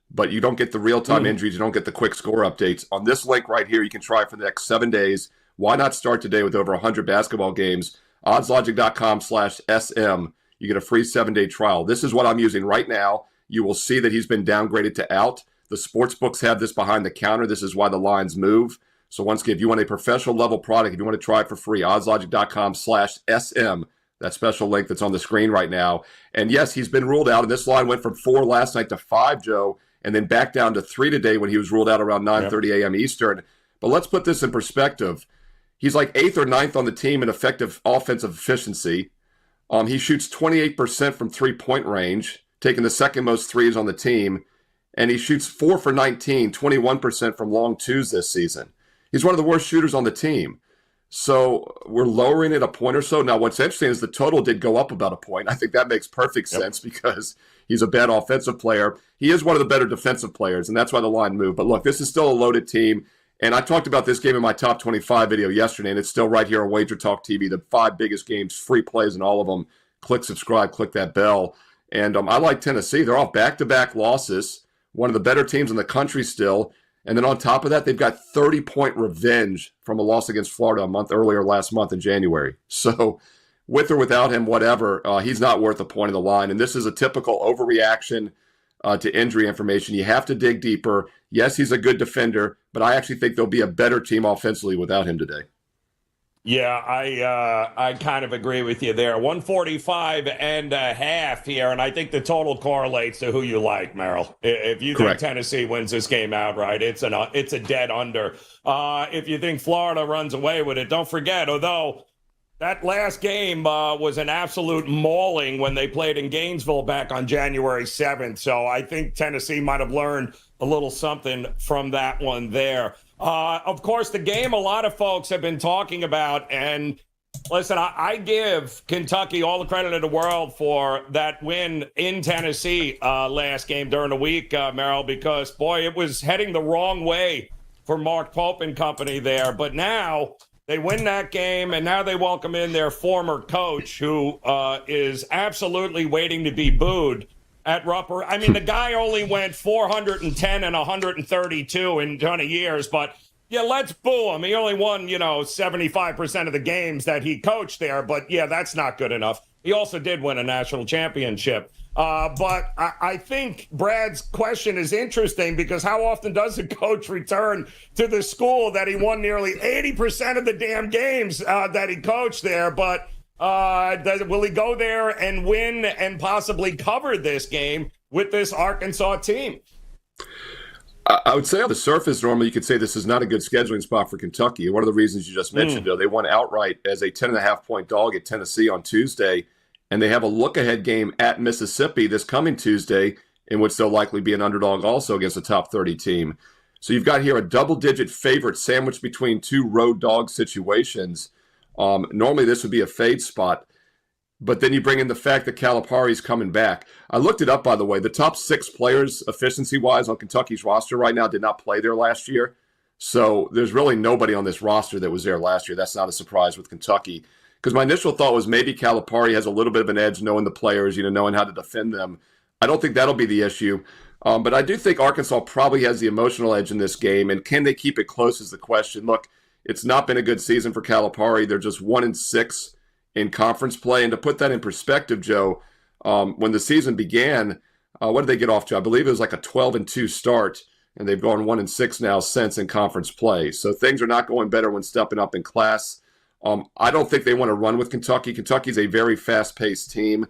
but you don't get the real-time injuries. You don't get the quick score updates. On this link right here, you can try for the next 7 days. Why not start today with over 100 basketball games? Oddslogic.com/SM. You get a free 7-day trial. This is what I'm using right now. You will see that he's been downgraded to out. The sports books have this behind the counter. This is why the lines move. So once again, if you want a professional level product, if you want to try it for free, oddslogic.com/SM, that special link that's on the screen right now. And yes, he's been ruled out. And this line went from 4 last night to 5, Joe, and then back down to 3 today when he was ruled out around 9:30 a.m. Eastern. But let's put this in perspective. He's like 8th or 9th on the team in effective offensive efficiency. He shoots 28% from three-point range, taking the second most threes on the team. And he shoots 4 for 19, 21% from long twos this season. He's one of the worst shooters on the team. So we're lowering it a point or so. Now, what's interesting is the total did go up about a point. I think that makes perfect sense because he's a bad offensive player. He is one of the better defensive players, and that's why the line moved. But look, this is still a loaded team. And I talked about this game in my top 25 video yesterday, and it's still right here on WagerTalk TV, the 5 biggest games, free plays in all of them. Click subscribe, click that bell. And I like Tennessee. They're off back-to-back losses, one of the better teams in the country still. And then on top of that, they've got 30-point revenge from a loss against Florida a month earlier last month in January. So with or without him, whatever, he's not worth a point of the line. And this is a typical overreaction to injury information. You have to dig deeper. Yes, he's a good defender, but I actually think there'll be a better team offensively without him today. Yeah, I kind of agree with you there. 145.5 here, and I think the total correlates to who you like, Merrill. If you Correct. think Tennessee wins this game outright, it's a dead under. If you think Florida runs away with it, don't forget, although that last game was an absolute mauling when they played in Gainesville back on January 7th. So I think Tennessee might have learned a little something from that one there. Of course, the game a lot of folks have been talking about, and listen, I give Kentucky all the credit in the world for that win in Tennessee last game during the week, Merrill, because, boy, it was heading the wrong way for Mark Pope and company there. But now they win that game, and now they welcome in their former coach, who is absolutely waiting to be booed at Rupp. I mean, the guy only went 410 and 132 in 20 years, but yeah, let's boo him. He only won, 75% of the games that he coached there, but yeah, that's not good enough. He also did win a national championship. But I think Brad's question is interesting because how often does a coach return to the school that he won nearly 80% of the damn games that he coached there? But will he go there and win and possibly cover this game with this Arkansas team? I would say on the surface, normally you could say this is not a good scheduling spot for Kentucky. One of the reasons you just mentioned, Joe, they won outright as a 10.5-point dog at Tennessee on Tuesday, and they have a look-ahead game at Mississippi this coming Tuesday, in which they'll likely be an underdog also against a top 30 team. So you've got here a double-digit favorite sandwiched between two road dog situations. Normally this would be a fade spot, but then you bring in the fact that Calipari's coming back. I looked it up, by the way. The top 6 players, efficiency-wise, on Kentucky's roster right now did not play there last year. So there's really nobody on this roster that was there last year. That's not a surprise with Kentucky. Because my initial thought was maybe Calipari has a little bit of an edge knowing the players, knowing how to defend them. I don't think that'll be the issue. But I do think Arkansas probably has the emotional edge in this game. And can they keep it close is the question. Look, it's not been a good season for Calipari. They're just 1-6 in conference play. And to put that in perspective, Joe, when the season began, what did they get off to? I believe it was like a 12-2 start, and they've gone 1-6 now since in conference play. So things are not going better when stepping up in class. I don't think they want to run with Kentucky. Kentucky's a very fast-paced team.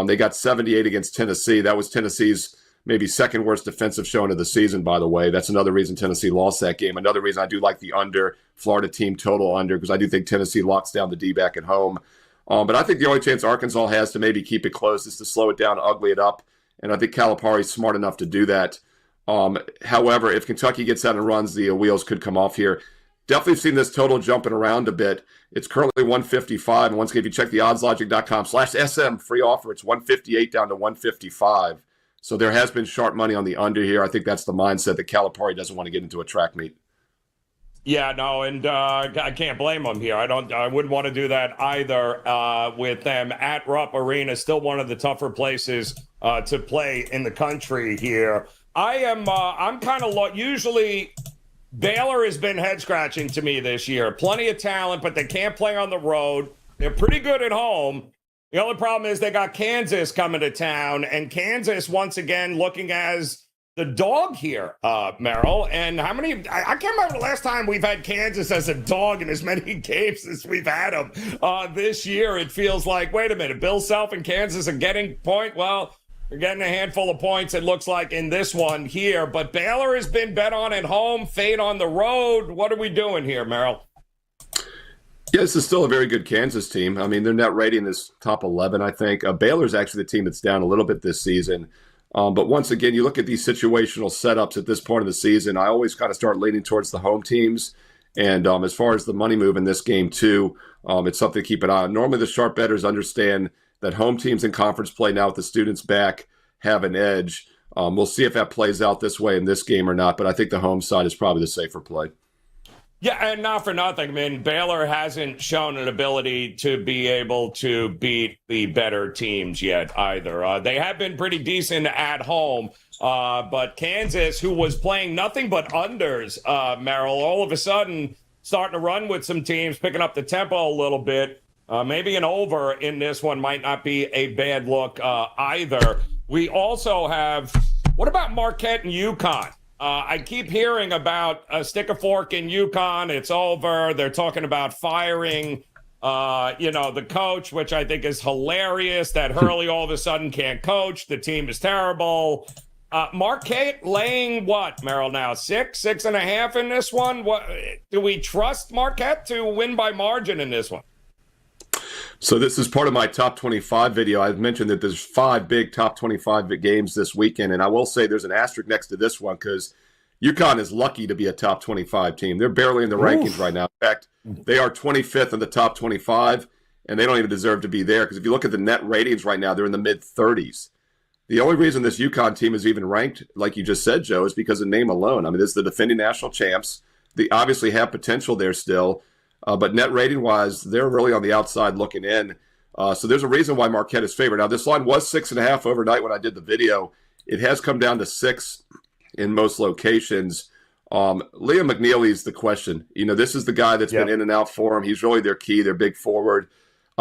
They got 78 against Tennessee. That was Tennessee's maybe second worst defensive showing of the season, by the way. That's another reason Tennessee lost that game. Another reason I do like the under, Florida team total under, because I do think Tennessee locks down the D-back at home. But I think the only chance Arkansas has to maybe keep it close is to slow it down, ugly it up. And I think Calipari's smart enough to do that. However, if Kentucky gets out and runs, the wheels could come off here. Definitely seen this total jumping around a bit. It's currently 155. And once again, if you check the oddslogic.com/SM free offer, it's 158 down to 155. So there has been sharp money on the under here. I think that's the mindset that Calipari doesn't want to get into a track meet. Yeah, no, and I can't blame them here. I wouldn't want to do that either with them at Rupp Arena. Still one of the tougher places to play in the country here. I'm kind of usually Baylor has been head scratching to me this year. Plenty of talent, but they can't play on the road. They're pretty good at home. The only problem is they got Kansas coming to town, and Kansas once again looking as the dog here, Merrill. And how many? I can't remember the last time we've had Kansas as a dog in as many games as we've had them this year. It feels like, wait a minute, Bill Self and Kansas are getting point. Well, they're getting a handful of points, it looks like, in this one here. But Baylor has been bet on at home, fade on the road. What are we doing here, Merrill? Yeah, this is still a very good Kansas team. I mean, their net rating is top 11, I think. Baylor's actually the team that's down a little bit this season. But once again, you look at these situational setups at this point of the season, I always kind of start leaning towards the home teams. And as far as the money move in this game, too, it's something to keep an eye on. Normally, the sharp bettors understand that home teams in conference play now with the students back have an edge. We'll see if that plays out this way in this game or not, but I think the home side is probably the safer play. Yeah, and not for nothing. I mean, Baylor hasn't shown an ability to be able to beat the better teams yet either. They have been pretty decent at home, but Kansas, who was playing nothing but unders, Merrill, all of a sudden starting to run with some teams, picking up the tempo a little bit. Maybe an over in this one might not be a bad look either. We also have, what about Marquette and Yukon? I keep hearing about a stick a fork in Yukon. It's over. They're talking about firing, the coach, which I think is hilarious that Hurley all of a sudden can't coach. The team is terrible. Marquette laying what, Merrill, now? 6.5 in this one? What, do we trust Marquette to win by margin in this one? So this is part of my top 25 video. I've mentioned that there's 5 big top 25 games this weekend, and I will say there's an asterisk next to this one because UConn is lucky to be a top 25 team. They're barely in the rankings right now. In fact, they are 25th in the top 25, and they don't even deserve to be there because if you look at the net ratings right now, they're in the mid-30s. The only reason this UConn team is even ranked, like you just said, Joe, is because of name alone. I mean, this is the defending national champs. They obviously have potential there still. But net rating-wise, they're really on the outside looking in. So there's a reason why Marquette is favored. Now, this line was 6.5 overnight when I did the video. It has come down to 6 in most locations. Liam McNeely's the question. This is the guy that's been in and out for them. He's really their key, their big forward.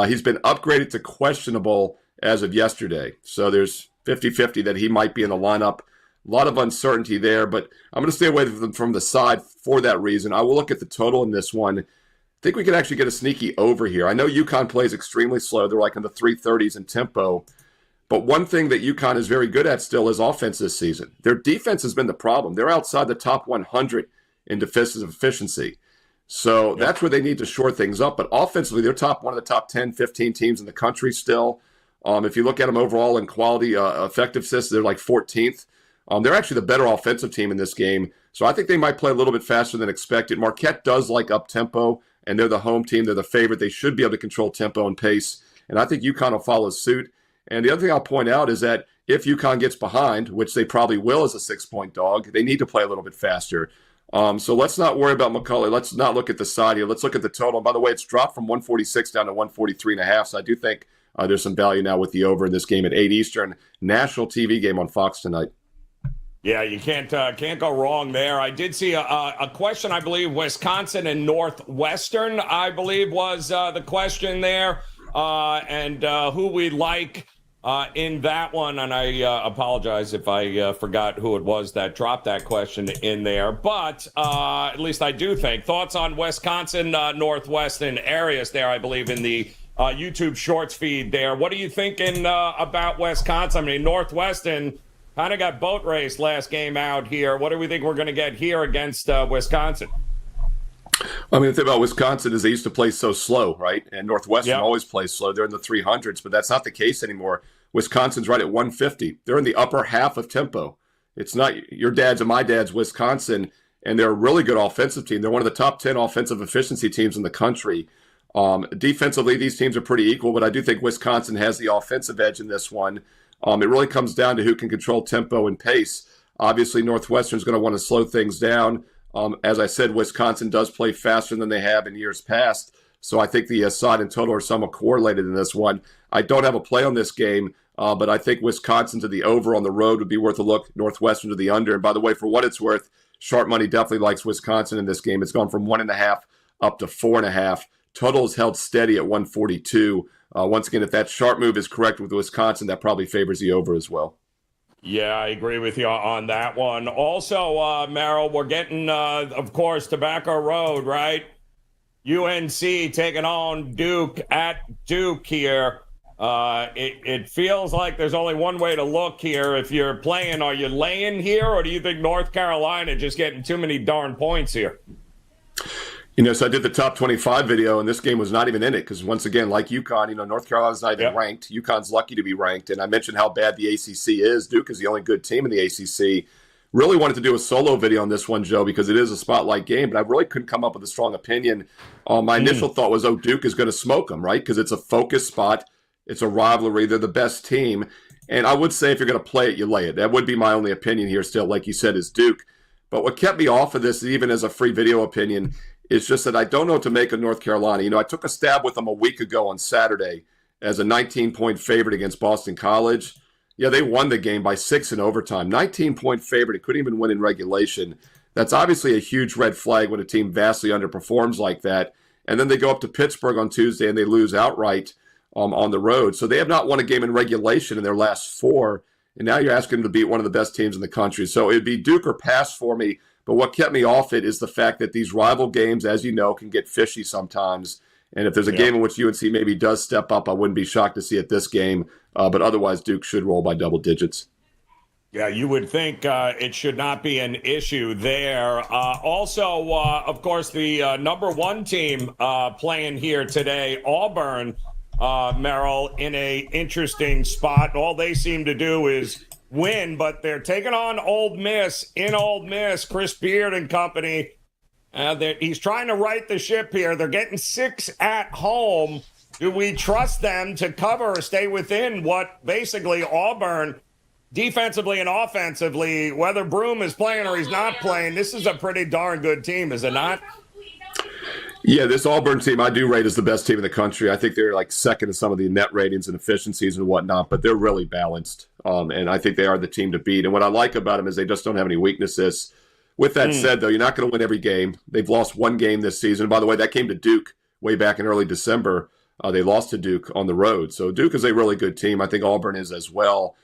He's been upgraded to questionable as of yesterday. So there's 50-50 that he might be in the lineup. A lot of uncertainty there, but I'm going to stay away from the side for that reason. I will look at the total in this one. I think we could actually get a sneaky over here. I know Yukon plays extremely slow. They're like in the 330s in tempo. But one thing that Yukon is very good at still is offense this season. Their defense has been the problem. They're outside the top 100 in defensive efficiency. So that's where they need to shore things up. But offensively, they're one of the top 10, 15 teams in the country still. If you look at them overall in quality effectiveness, they're like 14th. They're actually the better offensive team in this game. So I think they might play a little bit faster than expected. Marquette does like up-tempo, and they're the home team. They're the favorite. They should be able to control tempo and pace. And I think Yukon will follow suit. And the other thing I'll point out is that if Yukon gets behind, which they probably will as a 6-point dog, they need to play a little bit faster. So let's not worry about McCullough. Let's not look at the side here. Let's look at the total. And by the way, it's dropped from 146 down to 143.5. So I do think there's some value now with the over in this game at 8 Eastern. National TV game on Fox tonight. Yeah, you can't go wrong there. I did see a question, I believe, Wisconsin and Northwestern, I believe, was the question there, and who we like in that one. And I apologize if I forgot who it was that dropped that question in there. But at least I do think. Thoughts on Wisconsin, Northwestern areas there, I believe, in the YouTube Shorts feed there. What are you thinking about Wisconsin? I mean, Northwestern kind of got boat raced last game out here. What do we think we're going to get here against Wisconsin? I mean, the thing about Wisconsin is they used to play so slow, right? And Northwestern always plays slow. They're in the 300s, but that's not the case anymore. Wisconsin's right at 150. They're in the upper half of tempo. It's not your dad's and my dad's Wisconsin, and they're a really good offensive team. They're one of the top 10 offensive efficiency teams in the country. Defensively, these teams are pretty equal, but I do think Wisconsin has the offensive edge in this one. It really comes down to who can control tempo and pace. Obviously, Northwestern's going to want to slow things down. As I said, Wisconsin does play faster than they have in years past. So I think the side and total are somewhat correlated in this one. I don't have a play on this game, but I think Wisconsin to the over on the road would be worth a look. Northwestern to the under. And by the way, for what it's worth, Sharp Money definitely likes Wisconsin in this game. It's gone from 1.5 up to 4.5. Total is held steady at 142. Once again, if that sharp move is correct with Wisconsin, that probably favors the over as well. Yeah, I agree with you on that one. Also, Merrill, we're getting, of course, Tobacco Road, right? UNC taking on Duke at Duke here. It feels like there's only one way to look here. If you're playing, are you laying here, or do you think North Carolina just getting too many darn points here? So I did the top 25 video, and this game was not even in it because, once again, like Yukon, North Carolina's not even ranked. Yukon's lucky to be ranked, and I mentioned how bad the ACC is. Duke is the only good team in the ACC. Really wanted to do a solo video on this one, Joe, because it is a spotlight game, but I really couldn't come up with a strong opinion. My initial thought was, Duke is going to smoke them, right? Because it's a focus spot. It's a rivalry. They're the best team. And I would say if you're going to play it, you lay it. That would be my only opinion here still, like you said, is Duke. But what kept me off of this, even as a free video opinion, it's just that I don't know what to make of North Carolina. I took a stab with them a week ago on Saturday as a 19-point favorite against Boston College. Yeah, they won the game by 6 in overtime. 19-point favorite. It couldn't even win in regulation. That's obviously a huge red flag when a team vastly underperforms like that. And then they go up to Pittsburgh on Tuesday and they lose outright on the road. So they have not won a game in regulation in their last 4. And now you're asking them to beat one of the best teams in the country. So it'd be Duke or pass for me. But what kept me off it is the fact that these rival games, as you know, can get fishy sometimes. And if there's a game in which UNC maybe does step up, I wouldn't be shocked to see it this game. But otherwise, Duke should roll by double digits. Yeah, you would think it should not be an issue there. Also, of course, the number 1 team playing here today, Auburn, Merrill, in a interesting spot. All they seem to do is win, but they're taking on Ole Miss in Ole Miss. Chris Beard and company. He's trying to right the ship here. They're getting 6 at home. Do we trust them to cover or stay within what basically Auburn, defensively and offensively, whether Broom is playing or he's not playing, this is a pretty darn good team, is it not? Yeah, this Auburn team I do rate as the best team in the country. I think they're like second in some of the net ratings and efficiencies and whatnot, but they're really balanced. And I think they are the team to beat. And what I like about them is they just don't have any weaknesses. With that said, though, you're not going to win every game. They've lost 1 game this season. By the way, that came to Duke way back in early December. They lost to Duke on the road. So Duke is a really good team. I think Auburn is as well.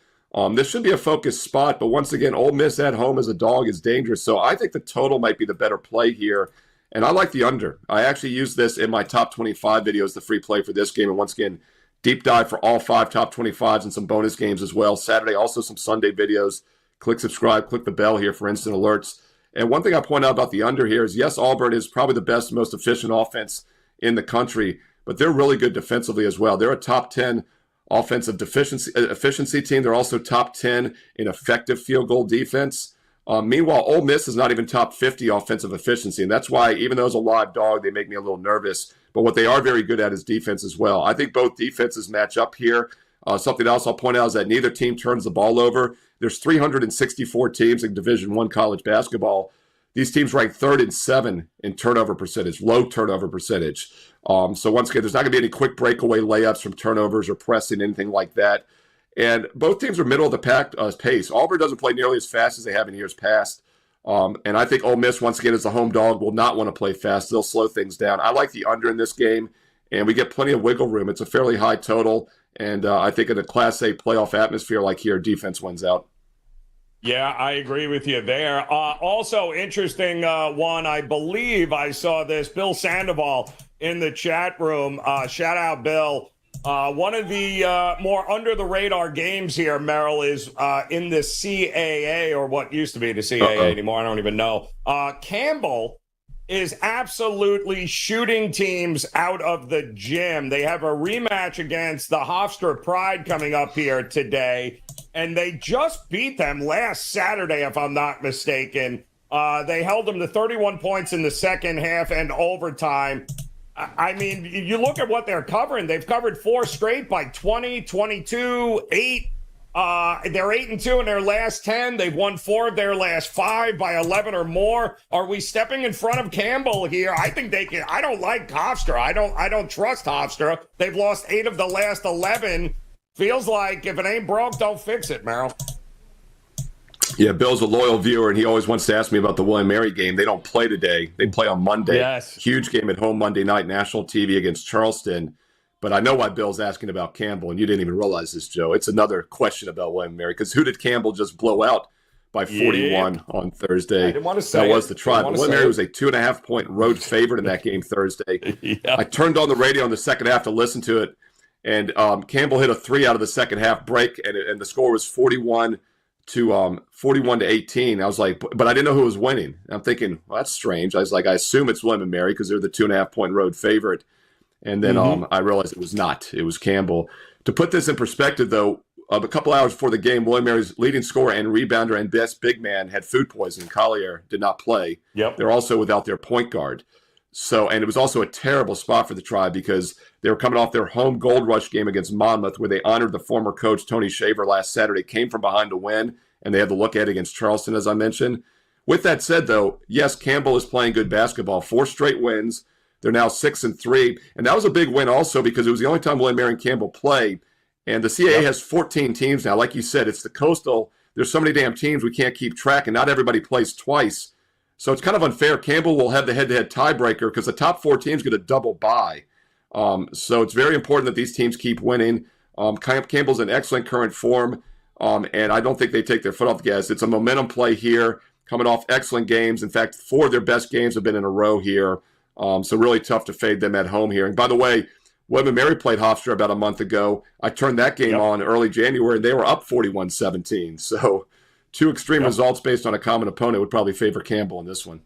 This should be a focused spot, but once again, Ole Miss at home as a dog is dangerous. So I think the total might be the better play here. And I like the under. I actually used this in my top 25 videos, the free play for this game. And once again, deep dive for all 5 top 25s and some bonus games as well. Saturday, also some Sunday videos. Click subscribe, click the bell here for instant alerts. And one thing I point out about the under here is, yes, Auburn is probably the best, most efficient offense in the country, but they're really good defensively as well. They're a top 10 offensive efficiency team. They're also top 10 in effective field goal defense. Meanwhile, Ole Miss is not even top 50 offensive efficiency, and that's why, even though it's a live dog, they make me a little nervous. But what they are very good at is defense as well. I think both defenses match up here. Something else I'll point out is that neither team turns the ball over. There's 364 teams in Division I college basketball. These teams rank 3rd and 7 in turnover percentage, low turnover percentage. So once again, there's not going to be any quick breakaway layups from turnovers or pressing, anything like that. And both teams are middle of the pack pace. Auburn doesn't play nearly as fast as they have in years past. And I think Ole Miss, once again, as a home dog, will not want to play fast. They'll slow things down. I like the under in this game, and we get plenty of wiggle room. It's a fairly high total, and I think in a Class A playoff atmosphere like here, defense wins out. Yeah, I agree with you there. Also, interesting one, I believe I saw this, Bill Sandoval in the chat room. Shout out, Bill. One of the more under-the-radar games here, Merrill, is in the CAA, or what used to be the CAA anymore. I don't even know. Campbell is absolutely shooting teams out of the gym. They have a rematch against the Hofstra Pride coming up here today, and they just beat them last Saturday, if I'm not mistaken. They held them to 31 points in the second half and overtime. I mean, you look at what they're covering. They've covered 4 straight by 20, 22, 8. They're 8-2 in their last 10. They've won 4 of their last 5 by 11 or more. Are we stepping in front of Campbell here? I think they can. I don't like Hofstra. I don't trust Hofstra. They've lost 8 of the last 11. Feels like if it ain't broke, don't fix it, Merrill. Yeah, Bill's a loyal viewer, and he always wants to ask me about the William & Mary game. They don't play today. They play on Monday. Yes. Huge game at home Monday night, national TV against Charleston. But I know why Bill's asking about Campbell, and you didn't even realize this, Joe. It's another question about William & Mary, because who did Campbell just blow out by 41 on Thursday? I didn't want to say that was the Tribe. William & Mary was a 2.5-point road favorite in that game Thursday. Yeah. I turned on the radio in the second half to listen to it, and Campbell hit a 3 out of the second half break, and the score was 41 to 18. I was like, but I didn't know who was winning. I'm thinking, well, that's strange. I was like, I assume it's William & Mary because they're the 2.5-point road favorite. And then I realized it was not. It was Campbell. To put this in perspective, though, a couple hours before the game, William & Mary's leading scorer and rebounder and best big man had food poisoning. Collier did not play. Yep. They're also without their point guard. So, and it was also a terrible spot for the Tribe because they were coming off their home Gold Rush game against Monmouth, where they honored the former coach Tony Shaver last Saturday, came from behind to win, and they had to look at it against Charleston, as I mentioned. With that said, though, yes, Campbell is playing good basketball. 4 straight wins. They're now 6-3, and that was a big win also because it was the only time William & Mary and Campbell play. And the CAA has 14 teams now. Like you said, it's the Coastal. There's so many damn teams we can't keep track, and not everybody plays twice. So it's kind of unfair. Campbell will have the head-to-head tiebreaker because the top 4 teams get a double bye. So it's very important that these teams keep winning. Campbell's in excellent current form, and I don't think they take their foot off the gas. It's a momentum play here, coming off excellent games. In fact, 4 of their best games have been in a row here. So really tough to fade them at home here. And by the way, William & Mary played Hofstra about a month ago. I turned that game on early January, and they were up 41-17. So 2 extreme results based on a common opponent would probably favor Campbell in this one.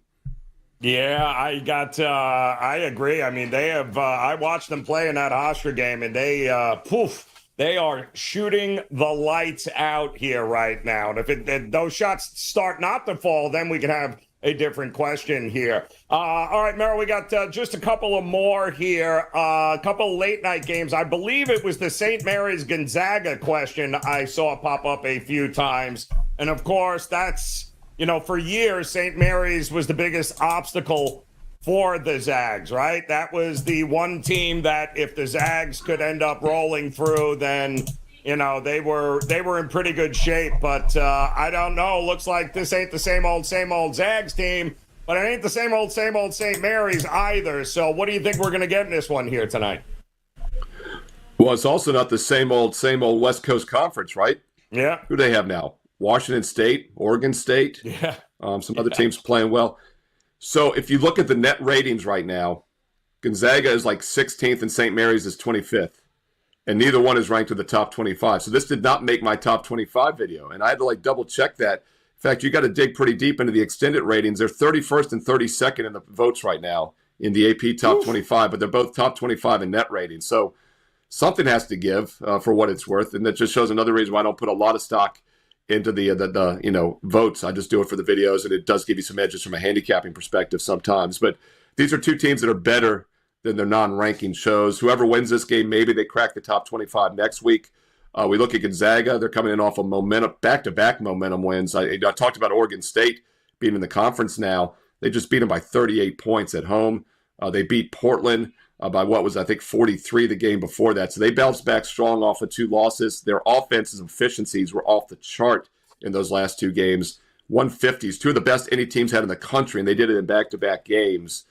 Yeah, I agree. I mean, they have, I watched them play in that Hofstra game, and they are shooting the lights out here right now. And if those shots start not to fall, then we can have a different question here. All right, Merrill, we got just a couple of more here. A couple of late night games. I believe it was the St. Mary's Gonzaga question I saw pop up a few times. And of course, that's, for years, St. Mary's was the biggest obstacle for the Zags, right? That was the one team that if the Zags could end up rolling through, then they were in pretty good shape, but I don't know. Looks like this ain't the same old Zags team, but it ain't the same old St. Mary's either. So what do you think we're going to get in this one here tonight? Well, it's also not the same old West Coast Conference, right? Yeah. Who do they have now? Washington State, Oregon State, Yeah. Some other teams playing well. So if you look at the net ratings right now, Gonzaga is like 16th and St. Mary's is 25th. And neither one is ranked in the top 25. So this did not make my top 25 video. And I had to like double check that. In fact, you got to dig pretty deep into the extended ratings. They're 31st and 32nd in the votes right now in the AP top 25, but they're both top 25 in net ratings. So something has to give for what it's worth. And that just shows another reason why I don't put a lot of stock into the votes. I just do it for the videos, and it does give you some edges from a handicapping perspective sometimes. But these are two teams that are better than their non-ranking shows. Whoever wins this game, maybe they crack the top 25 next week. We look at Gonzaga. They're coming in off of momentum, back-to-back momentum wins. I talked about Oregon State being in the conference now. They just beat them by 38 points at home. They beat Portland by what was, I think, 43 the game before that. So they bounced back strong off of 2 losses. Their offensive efficiencies were off the chart in those last 2 games. 150s, 2 of the best any teams had in the country, and they did it in back-to-back games.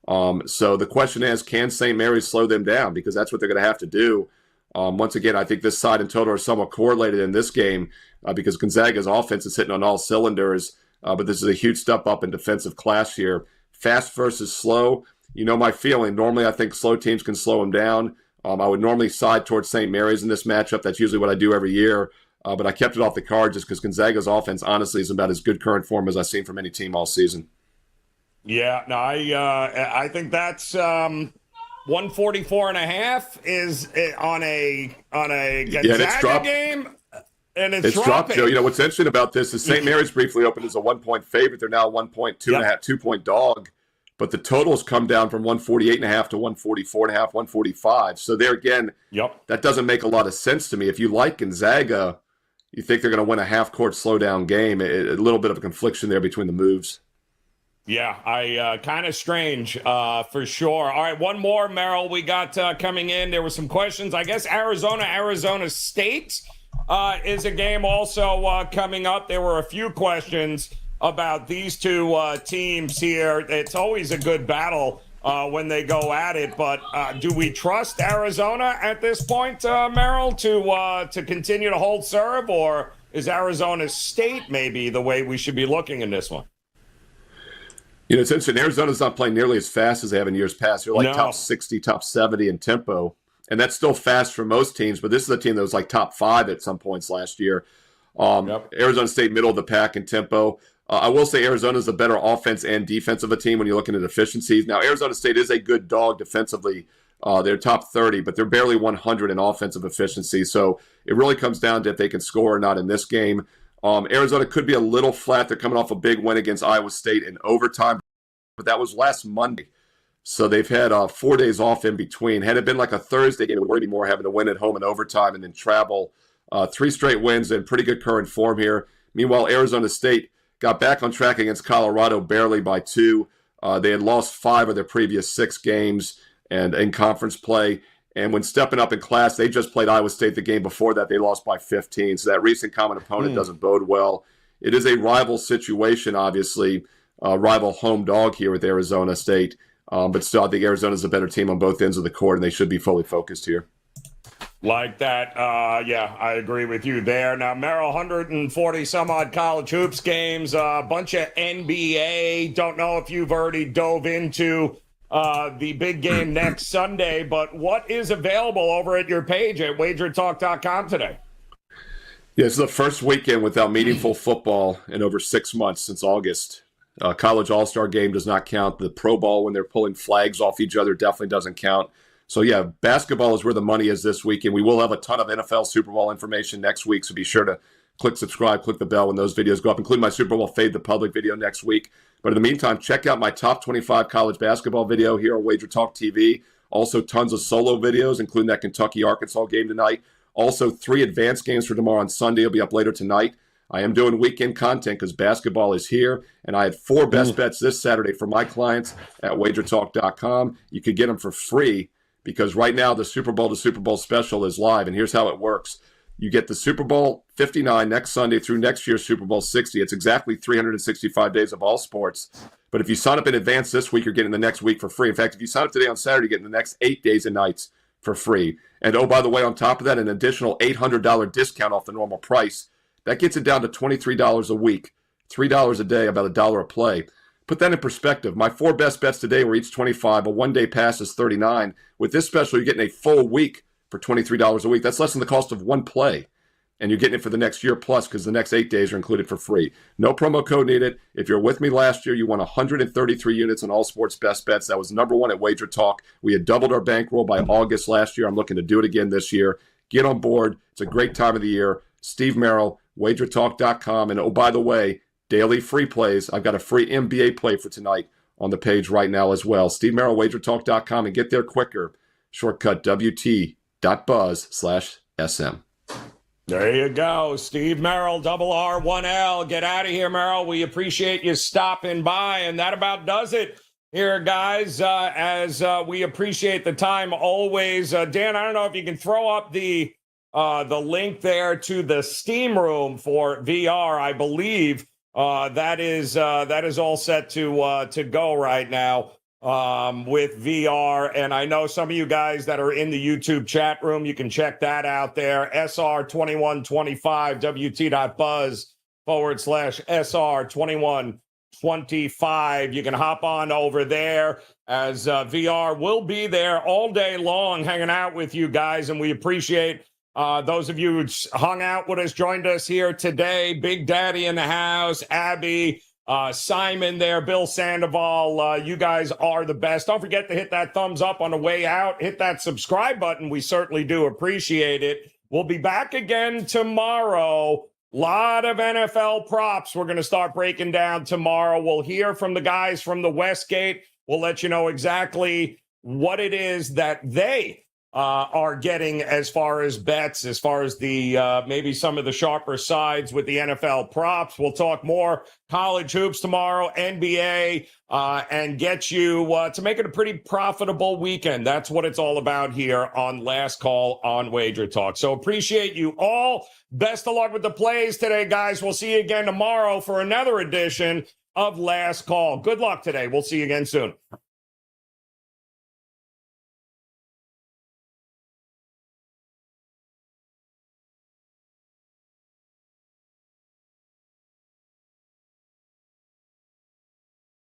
So the question is, can St. Mary's slow them down? Because that's what they're going to have to do. Once again, I think this side and total are somewhat correlated in this game because Gonzaga's offense is hitting on all cylinders. But this is a huge step up in defensive class here. Fast versus slow. You know my feeling. Normally, I think slow teams can slow them down. I would normally side towards St. Mary's in this matchup. That's usually what I do every year. But I kept it off the card just because Gonzaga's offense, honestly, is about as good current form as I've seen from any team all season. Yeah, no, I think that's 144.5 is on a Gonzaga game, and it's dropped, Joe. You know what's interesting about this is St. Mary's briefly opened as a 1-point favorite. They're now 1.2 and a half, 2-point dog. But the totals come down from 148.5 to 144.5, 145. So there again, that doesn't make a lot of sense to me. If you like Gonzaga, you think they're going to win a half-court slowdown game. A little bit of a confliction there between the moves. Yeah, I kind of strange for sure. All right, one more, Merrill, we got coming in. There were some questions. I guess Arizona State is a game also coming up. There were a few questions about these two teams here. It's always a good battle when they go at it, but do we trust Arizona at this point, Merrill, to continue to hold serve, or is Arizona State maybe the way we should be looking in this one? You know, it's interesting. Arizona's not playing nearly as fast as they have in years past. They're like top 60, top 70 in tempo. And that's still fast for most teams, but this is a team that was like top 5 at some points last year. Arizona State, middle of the pack in tempo. I will say Arizona's a better offense and defensive a team when you're looking at efficiencies. Now, Arizona State is a good dog defensively. They're top 30, but they're barely 100 in offensive efficiency. So it really comes down to if they can score or not in this game. Arizona could be a little flat. They're coming off a big win against Iowa State in overtime, but that was last Monday. So they've had 4 days off in between. Had it been like a Thursday game, it would worry more having to win at home in overtime and then travel. 3 straight wins and pretty good current form here. Meanwhile, Arizona State got back on track against Colorado barely by 2. They had lost 5 of their previous 6 games and in conference play. And when stepping up in class, they just played Iowa State the game before that. They lost by 15. So that recent common opponent doesn't bode well. It is a rival situation, obviously, rival home dog here with Arizona State. But still, I think Arizona's a better team on both ends of the court, and they should be fully focused here. Like that, yeah, I agree with you there. Now, Merrill, 140 some odd college hoops games, a bunch of NBA. Don't know if you've already dove into the big game next Sunday, but what is available over at your page at WagerTalk.com today? Yeah, it's the first weekend without meaningful football in over 6 months since August. College All-Star game does not count. The Pro Bowl, when they're pulling flags off each other, definitely doesn't count. So, yeah, basketball is where the money is this weekend. We will have a ton of NFL Super Bowl information next week, so be sure to click subscribe, click the bell when those videos go up, including my Super Bowl Fade the Public video next week. But in the meantime, check out my top 25 college basketball video here on Wager Talk TV. Also, tons of solo videos, including that Kentucky-Arkansas game tonight. Also, 3 advanced games for tomorrow on Sunday. Will be up later tonight. I am doing weekend content because basketball is here, and I had 4 best bets this Saturday for my clients at WagerTalk.com. You could get them for free because right now the Super Bowl to Super Bowl special is live, and here's how it works. You get the Super Bowl 59 next Sunday through next year's Super Bowl 60. It's exactly 365 days of all sports. But if you sign up in advance this week, you're getting the next week for free. In fact, if you sign up today on Saturday, you're getting the next 8 days and nights for free. And oh, by the way, on top of that, an additional $800 discount off the normal price. That gets it down to $23 a week, $3 a day, about $1 a play. Put that in perspective. My 4 best bets today were each 25. A one-day pass is 39. With this special, you're getting a full week for $23 a week. That's less than the cost of one play. And you're getting it for the next year plus because the next 8 days are included for free. No promo code needed. If you're with me last year, you won 133 units on all sports best bets. That was number 1 at WagerTalk. We had doubled our bankroll by August last year. I'm looking to do it again this year. Get on board. It's a great time of the year. Steve Merrill, WagerTalk.com. And oh, by the way, daily free plays. I've got a free NBA play for tonight on the page right now as well. Steve Merrill, WagerTalk.com, and get there quicker. Shortcut WT.buzz/SM. There you go. Steve Merrill, R1L. Get out of here, Merrill. We appreciate you stopping by. And that about does it here, guys, as we appreciate the time always. Dan, I don't know if you can throw up the link there to the Steam Room for VR. I believe that is all set to go right now with VR. And I know some of you guys that are in the YouTube chat room, you can check that out there. SR2125, WT.buzz/SR2125. You can hop on over there as VR will be there all day long hanging out with you guys. And we appreciate those of you who hung out with us, joined us here today. Big Daddy in the house, Abby, Simon there, Bill Sandoval. You guys are the best. Don't forget to hit that thumbs up on the way out. Hit that subscribe button. We certainly do appreciate it. We'll be back again tomorrow. Lot of NFL props we're going to start breaking down tomorrow. We'll hear from the guys from the Westgate. We'll let you know exactly what it is that they are getting as far as bets, as far as the maybe some of the sharper sides with the NFL props. We'll talk more college hoops tomorrow, NBA, and get you to make it a pretty profitable weekend. That's what it's all about here on Last Call on Wager Talk. So appreciate you all. Best of luck with the plays today, guys. We'll see you again tomorrow for another edition of Last Call. Good luck today. We'll see you again soon.